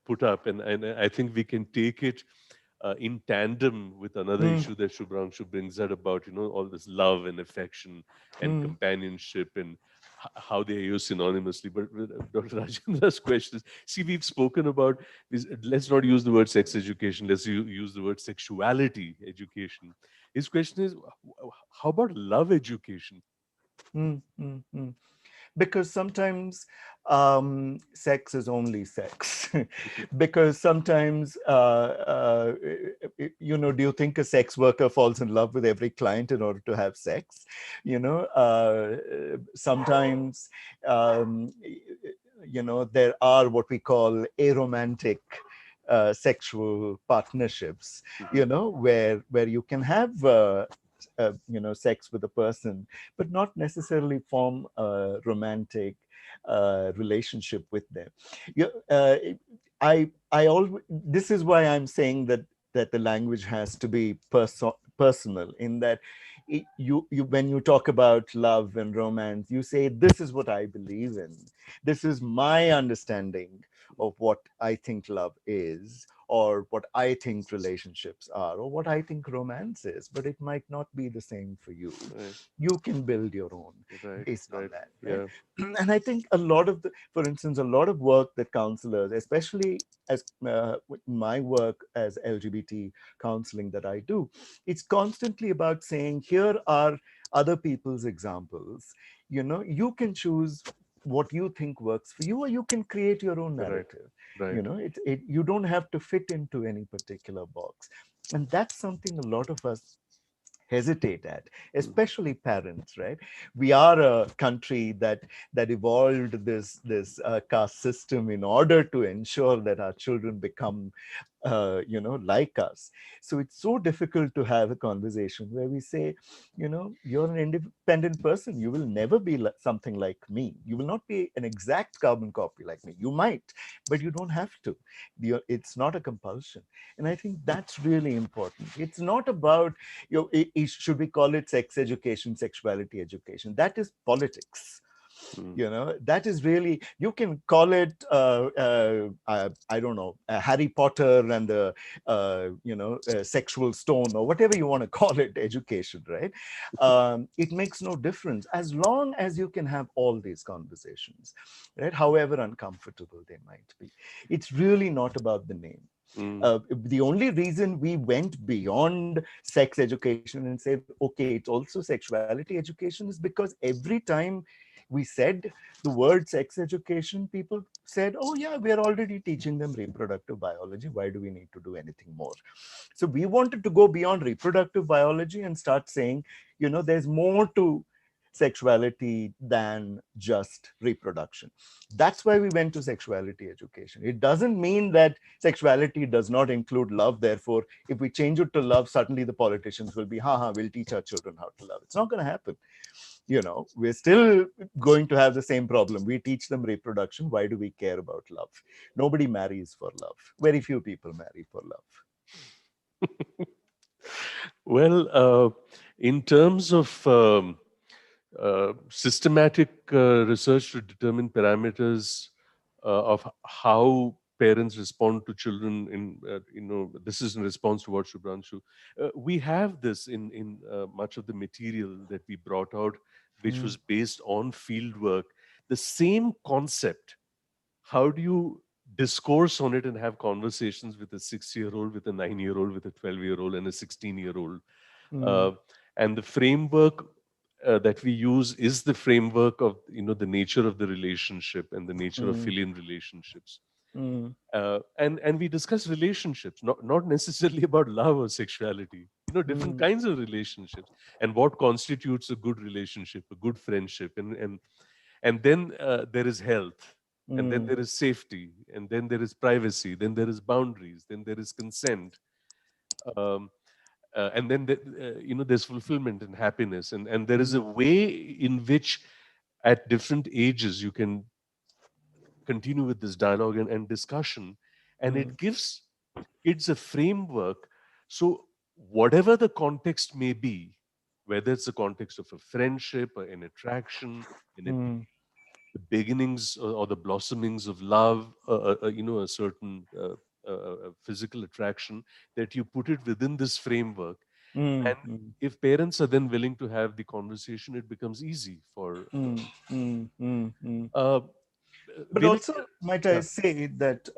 put up, and I think we can take it in tandem with another Mm, issue that Shubhranshu brings out about all this love and affection and mm, companionship, and how they are used synonymously. But with Dr. Rajendra's question is, see, we've spoken about this. Let's not use the word sex education. Let's use the word sexuality education. His question is, how about love education? mm, mm, mm. Because sometimes sex is only sex. Because sometimes do you think a sex worker falls in love with every client in order to have sex? Sometimes um, there are what we call aromantic sexual partnerships, Mhm. where you can have sex with a person, but not necessarily form a romantic relationship with them. You, I always, this is why I'm saying that the language has to be personal, in that you when you talk about love and romance, you say, this is what I believe in, this is my understanding of what I think love is, or what I think relationships are, or what I think romance is, but it might not be the same for you. Right. You can build your own Right. based on Right. that, right? Yeah. And I think a lot of for instance, a lot of work that counselors, especially as my work as LGBT counseling that I do, it's constantly about saying, here are other people's examples. You can choose what you think works for you, or you can create your own Right. narrative. Right. You don't have to fit into any particular box. And that's something a lot of us hesitate at, Mm. especially parents, right? We are a country that evolved this caste system in order to ensure that our children become like us. So it's so difficult to have a conversation where we say, you're an independent person. You will never be something like me. You will not be an exact carbon copy like me. You might, but you don't have to. It's not a compulsion. And I think that's really important. It's not about, should we call it sex education, sexuality education? That is politics. Mm. That is really, you can call it I don't know, Harry Potter and the sexual stone, or whatever you want to call it, education, right? It makes no difference as long as you can have all these conversations, right? However uncomfortable they might be. It's really not about the name. Mm. The only reason we went beyond sex education and said, okay, it's also sexuality education, is because every time we said the word sex education, people said, oh, yeah, we are already teaching them reproductive biology. Why do we need to do anything more? So we wanted to go beyond reproductive biology and start saying, there's more to sexuality than just reproduction. That's why we went to sexuality education. It doesn't mean that sexuality does not include love. Therefore, if we change it to love, suddenly the politicians will be, we'll teach our children how to love. It's not going to happen. We're still going to have the same problem. We teach them reproduction. Why do we care about love? Nobody marries for love. Very few people marry for love. Well, in terms of systematic research to determine parameters of how parents respond to children this is in response to what Shubhranshu, we have this in much of the material that we brought out, which Mm, was based on field work. The same concept, how do you discourse on it and have conversations with a 6-year-old, with a 9-year-old, with a 12-year-old, and a 16-year-old? mm, uh, and the framework that we use is the framework of the nature of the relationship and the nature of mm, filial relationships. mm, And we discuss relationships, not necessarily about love or sexuality, different mm, kinds of relationships, and what constitutes a good relationship, a good friendship. And then there is health, and then mm, there is safety, and then there is privacy, then there is boundaries, then there is consent. um, and then there's fulfillment and happiness, and there is a mm, way in which at different ages you can continue with this dialogue and discussion, and mm, it gives kids a framework. So whatever the context may be, whether it's the context of a friendship or an attraction, in a, mm, the beginnings or the blossomings of love, a certain physical attraction, that you put it within this framework. mm, And mm, if parents are then willing to have the conversation, it becomes easy for mm, mm, mm, mm. uh, But Vinay. also, might I Yeah. say that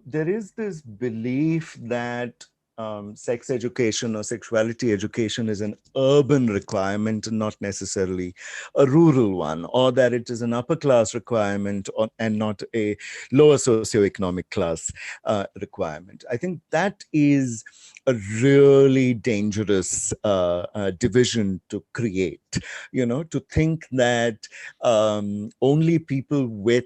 there is this belief that sex education or sexuality education is an urban requirement and not necessarily a rural one, or that it is an upper class requirement and not a lower socioeconomic class requirement. I think that is a really dangerous division to create. To think that only people with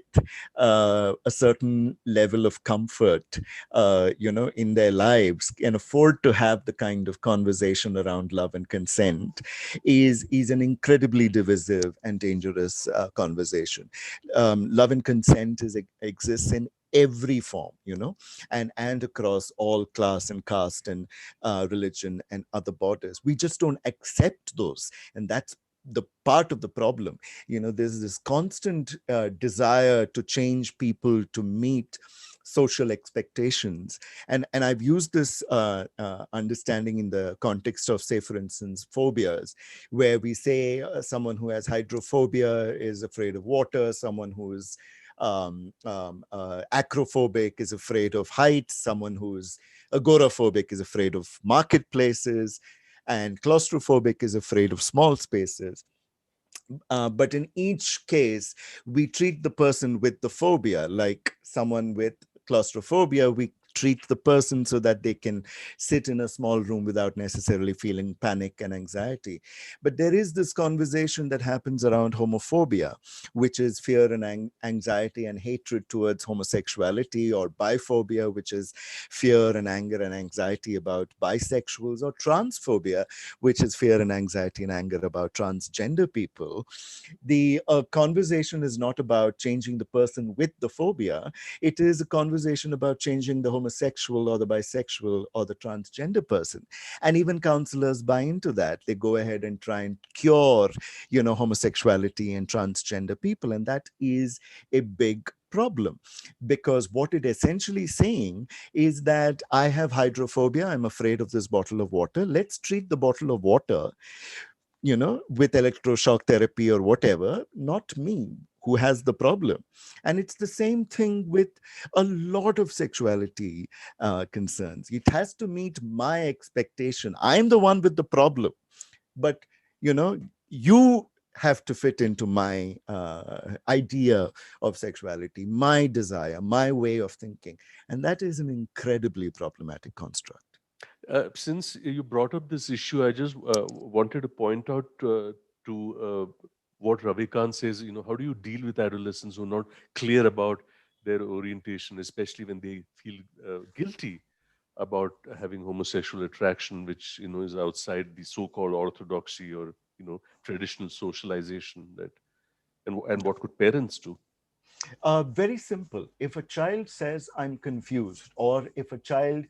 a certain level of comfort, in their lives can afford to have the kind of conversation around love and consent is an incredibly divisive and dangerous conversation. Love and consent exists in every form, and across all class and caste and religion and other borders. We just don't accept those, and that's the part of the problem. There's this constant desire to change people to meet social expectations. And I've used this understanding in the context of, say, for instance, phobias, where we say someone who has hydrophobia is afraid of water, someone who is acrophobic is afraid of heights, someone who's agoraphobic is afraid of marketplaces, and claustrophobic is afraid of small spaces. But in each case, we treat the person with the phobia, like someone with claustrophobia, we treat the person so that they can sit in a small room without necessarily feeling panic and anxiety. But there is this conversation that happens around homophobia, which is fear and anxiety and hatred towards homosexuality, or biphobia, which is fear and anger and anxiety about bisexuals, or transphobia, which is fear and anxiety and anger about transgender people. The conversation is not about changing the person with the phobia. It is a conversation about changing the homosexual or the bisexual or the transgender person. And even counselors buy into that. They go ahead and try and cure, homosexuality and transgender people. And that is a big problem, because what it essentially saying is that I have hydrophobia, I'm afraid of this bottle of water. Let's treat the bottle of water, with electroshock therapy or whatever, not me who has the problem. And it's the same thing with a lot of sexuality concerns. It has to meet my expectation. I'm the one with the problem, but you know, you have to fit into my idea of sexuality, my desire, my way of thinking. And that is an incredibly problematic construct. Since you brought up this issue, I just wanted to point out to what Ravikant says. How do you deal with adolescents who are not clear about their orientation, especially when they feel guilty about having homosexual attraction, which is outside the so-called orthodoxy or traditional socialization. And what could parents do? Very simple. If a child says, I'm confused, or if a child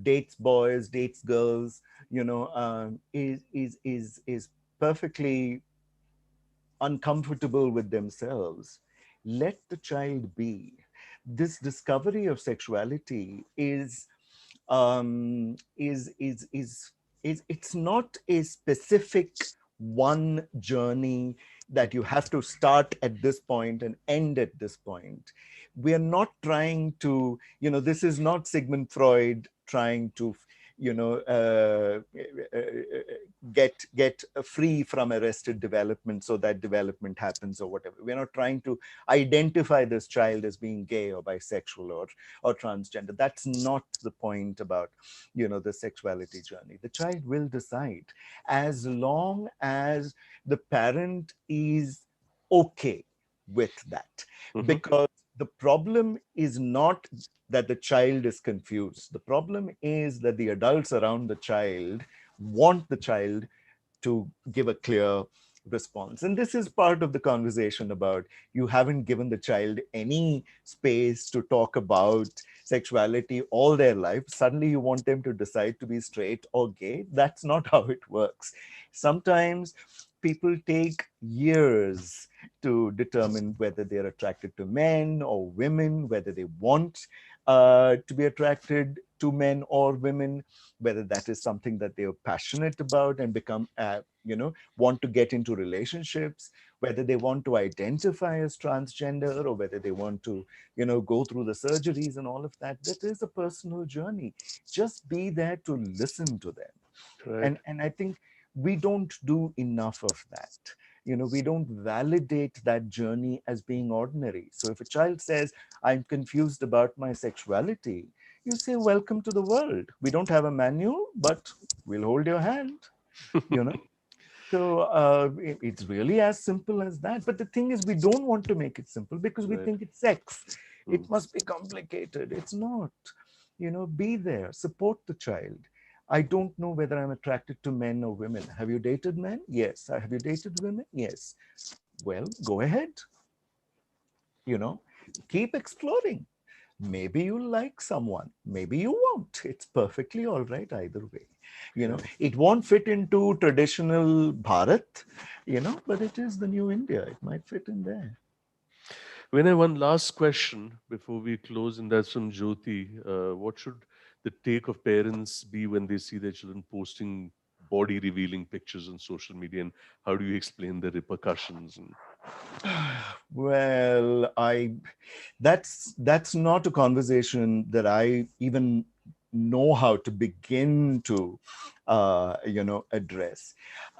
dates boys, dates girls, is perfectly uncomfortable with themselves, let the child be. This discovery of sexuality is it's not a specific one journey that you have to start at this point and end at this point. We are not trying to, this is not Sigmund Freud trying to, you know, uh, uh, get free from arrested development so that development happens or whatever. We're not trying to identify this child as being gay or bisexual or transgender. That's not the point about, the sexuality journey. The child will decide, as long as the parent is okay with that. Hmm. Because the problem is not that the child is confused. The problem is that the adults around the child want the child to give a clear response. And this is part of the conversation about, you haven't given the child any space to talk about sexuality all their life. Suddenly you want them to decide to be straight or gay. That's not how it works. Sometimes people take years to determine whether they're attracted to men or women, whether they want to be attracted to men or women, whether that is something that they are passionate about and become, want to get into relationships, whether they want to identify as transgender, or whether they want to, go through the surgeries and all of that. That is a personal journey. Just be there to listen to them. Right. And I think we don't do enough of that. We don't validate that journey as being ordinary. So if a child says, I'm confused about my sexuality, you say, welcome to the world. We don't have a manual, but we'll hold your hand, you know so it's really as simple as that. But the thing is, we don't want to make it simple because we Right. think it's sex. Mm. It must be complicated. It's not. Be there, support the child. I don't know whether I'm attracted to men or women. Have you dated men? Yes. Have you dated women? Yes. Well, go ahead. You know, keep exploring. Maybe you'll like someone, maybe you won't. It's perfectly all right either way. Right. It won't fit into traditional Bharat, but it is the new India. It might fit in there. Vinay, one last question before we close, and that's from Jyoti. What should the take of parents be when they see their children posting body revealing pictures on social media, and how do you explain the repercussions? And Well, that's not a conversation that I even know how to begin to address.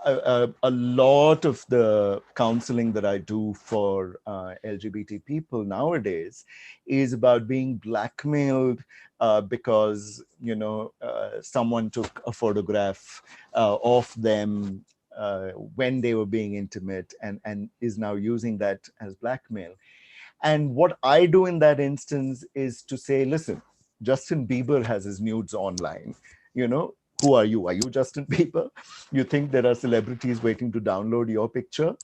A lot of the counseling that I do for LGBT people nowadays is about being blackmailed because someone took a photograph of them when they were being intimate, and is now using that as blackmail. And what I do in that instance is to say, listen, Justin Bieber has his nudes online. You know, who are you? Are you Justin Bieber? You think there are celebrities waiting to download your picture?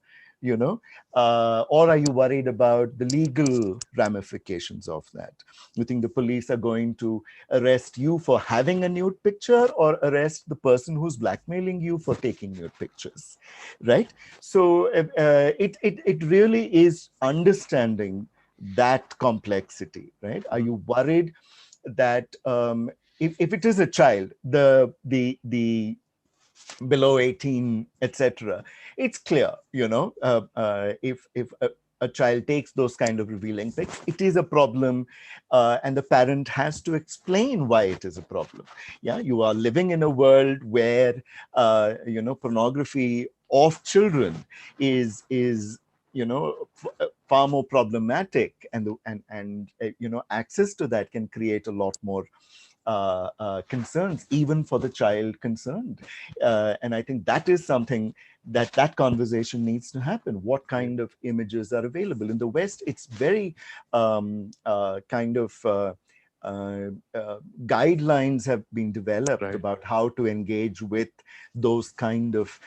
You know, or are you worried about the legal ramifications of that? You think the police are going to arrest you for having a nude picture, or arrest the person who's blackmailing you for taking nude pictures, right? So it really is understanding that complexity, right? Are you worried that if it is a child, the below 18, etc., it's clear, if a child takes those kind of revealing pics, it is a problem, and the parent has to explain why it is a problem. Yeah, you are living in a world where pornography of children is far more problematic, and access to that can create a lot more concerns, even for the child concerned. And I think that is something that conversation needs to happen. What yeah, kind of images are available? In the West, it's very kind of guidelines have been developed right. about how to engage with those kind of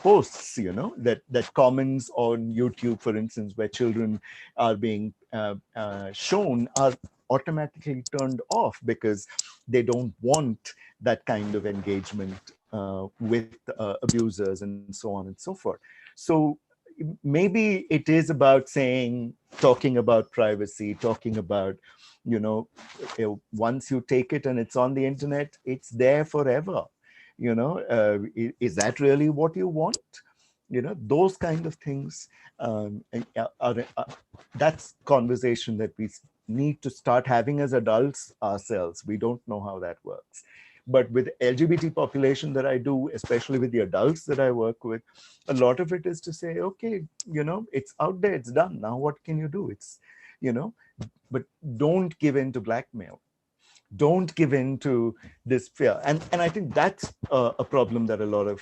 posts, that comments on YouTube, for instance, where children are being shown, are automatically turned off because they don't want that kind of engagement with abusers and so on and so forth. So maybe it is about saying, talking about privacy, talking about, once you take it and it's on the internet, it's there forever. Is that really what you want? Those kind of things, that's conversation that we need to start having as adults ourselves. We don't know how that works. But with LGBT population that I do, especially with the adults that I work with, a lot of it is to say, okay, it's out there, it's done. Now what can you do? It's, you know, but don't give in to blackmail. Don't give in to this fear. And I think that's a problem that a lot of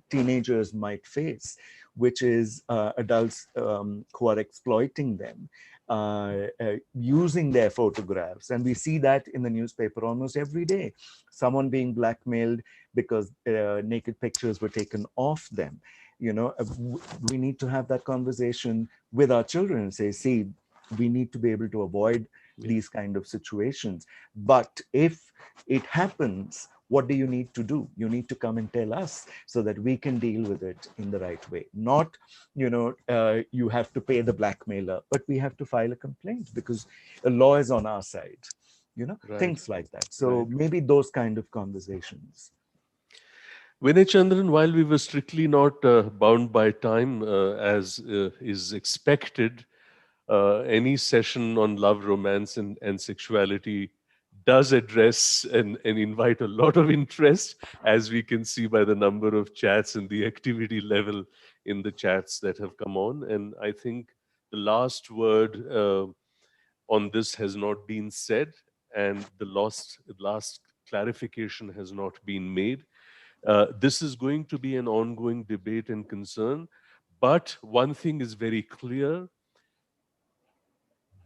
teenagers might face, which is adults who are exploiting them, using their photographs. And we see that in the newspaper almost every day. Someone being blackmailed because naked pictures were taken off them. We need to have that conversation with our children and say, see, we need to be able to avoid Yeah, these kind of situations. But if it happens, what do you need to do? You need to come and tell us so that we can deal with it in the right way. Not, you have to pay the blackmailer, but we have to file a complaint because the law is on our side. right, Things like that. So right. maybe those kind of conversations. Vinay Chandran, while we were strictly not bound by time, as is expected, any session on love, romance, and sexuality does address and invite a lot of interest, as we can see by the number of chats and the activity level in the chats that have come on. And I think the last word on this has not been said, and the last clarification has not been made. This is going to be an ongoing debate and concern. But one thing is very clear: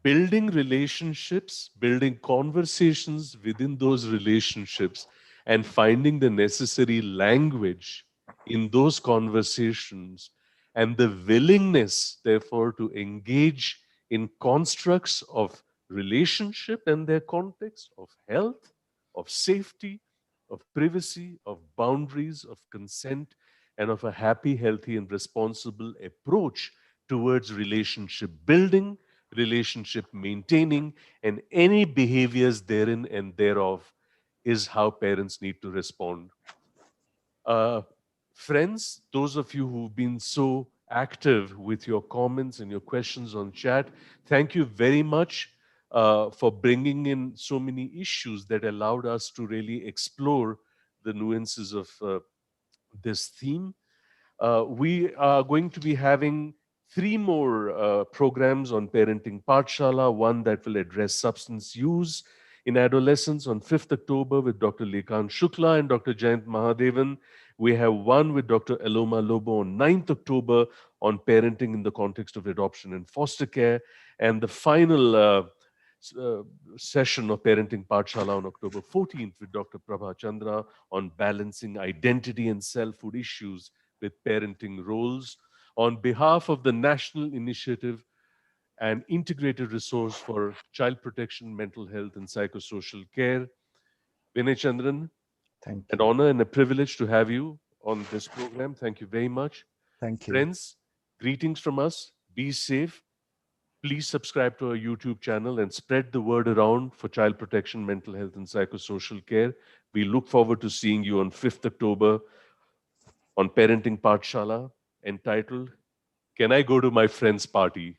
building relationships, building conversations within those relationships, and finding the necessary language in those conversations, and the willingness, therefore, to engage in constructs of relationship and their context, of health, of safety, of privacy, of boundaries, of consent, and of a happy, healthy, and responsible approach towards relationship building, relationship maintaining, and any behaviors therein and thereof is how parents need to respond. Uh, Friends, those of you who've been so active with your comments and your questions on chat, thank you very much for bringing in so many issues that allowed us to really explore the nuances of this theme. We are going to be having three more programs on Parenting Pathshala, one that will address substance use in adolescence on 5th October with Dr. Lekhan Shukla and Dr. Jayant Mahadevan. We have one with Dr. Eloma Lobo on 9th October on parenting in the context of adoption and foster care. And the final uh, session of Parenting Pathshala on October 14th with Dr. Prabha Chandra on balancing identity and selfhood issues with parenting roles. On behalf of the National Initiative and Integrated Resource for Child Protection, Mental Health, and Psychosocial Care, Vinay Chandran, Thank an you. honor and a privilege to have you on this program. Thank you very much. Thank you. Friends, greetings from us. Be safe. Please subscribe to our YouTube channel and spread the word around for child protection, mental health, and psychosocial care. We look forward to seeing you on 5th October on Parenting Pathshala entitled, Can I Go to My Friend's Party?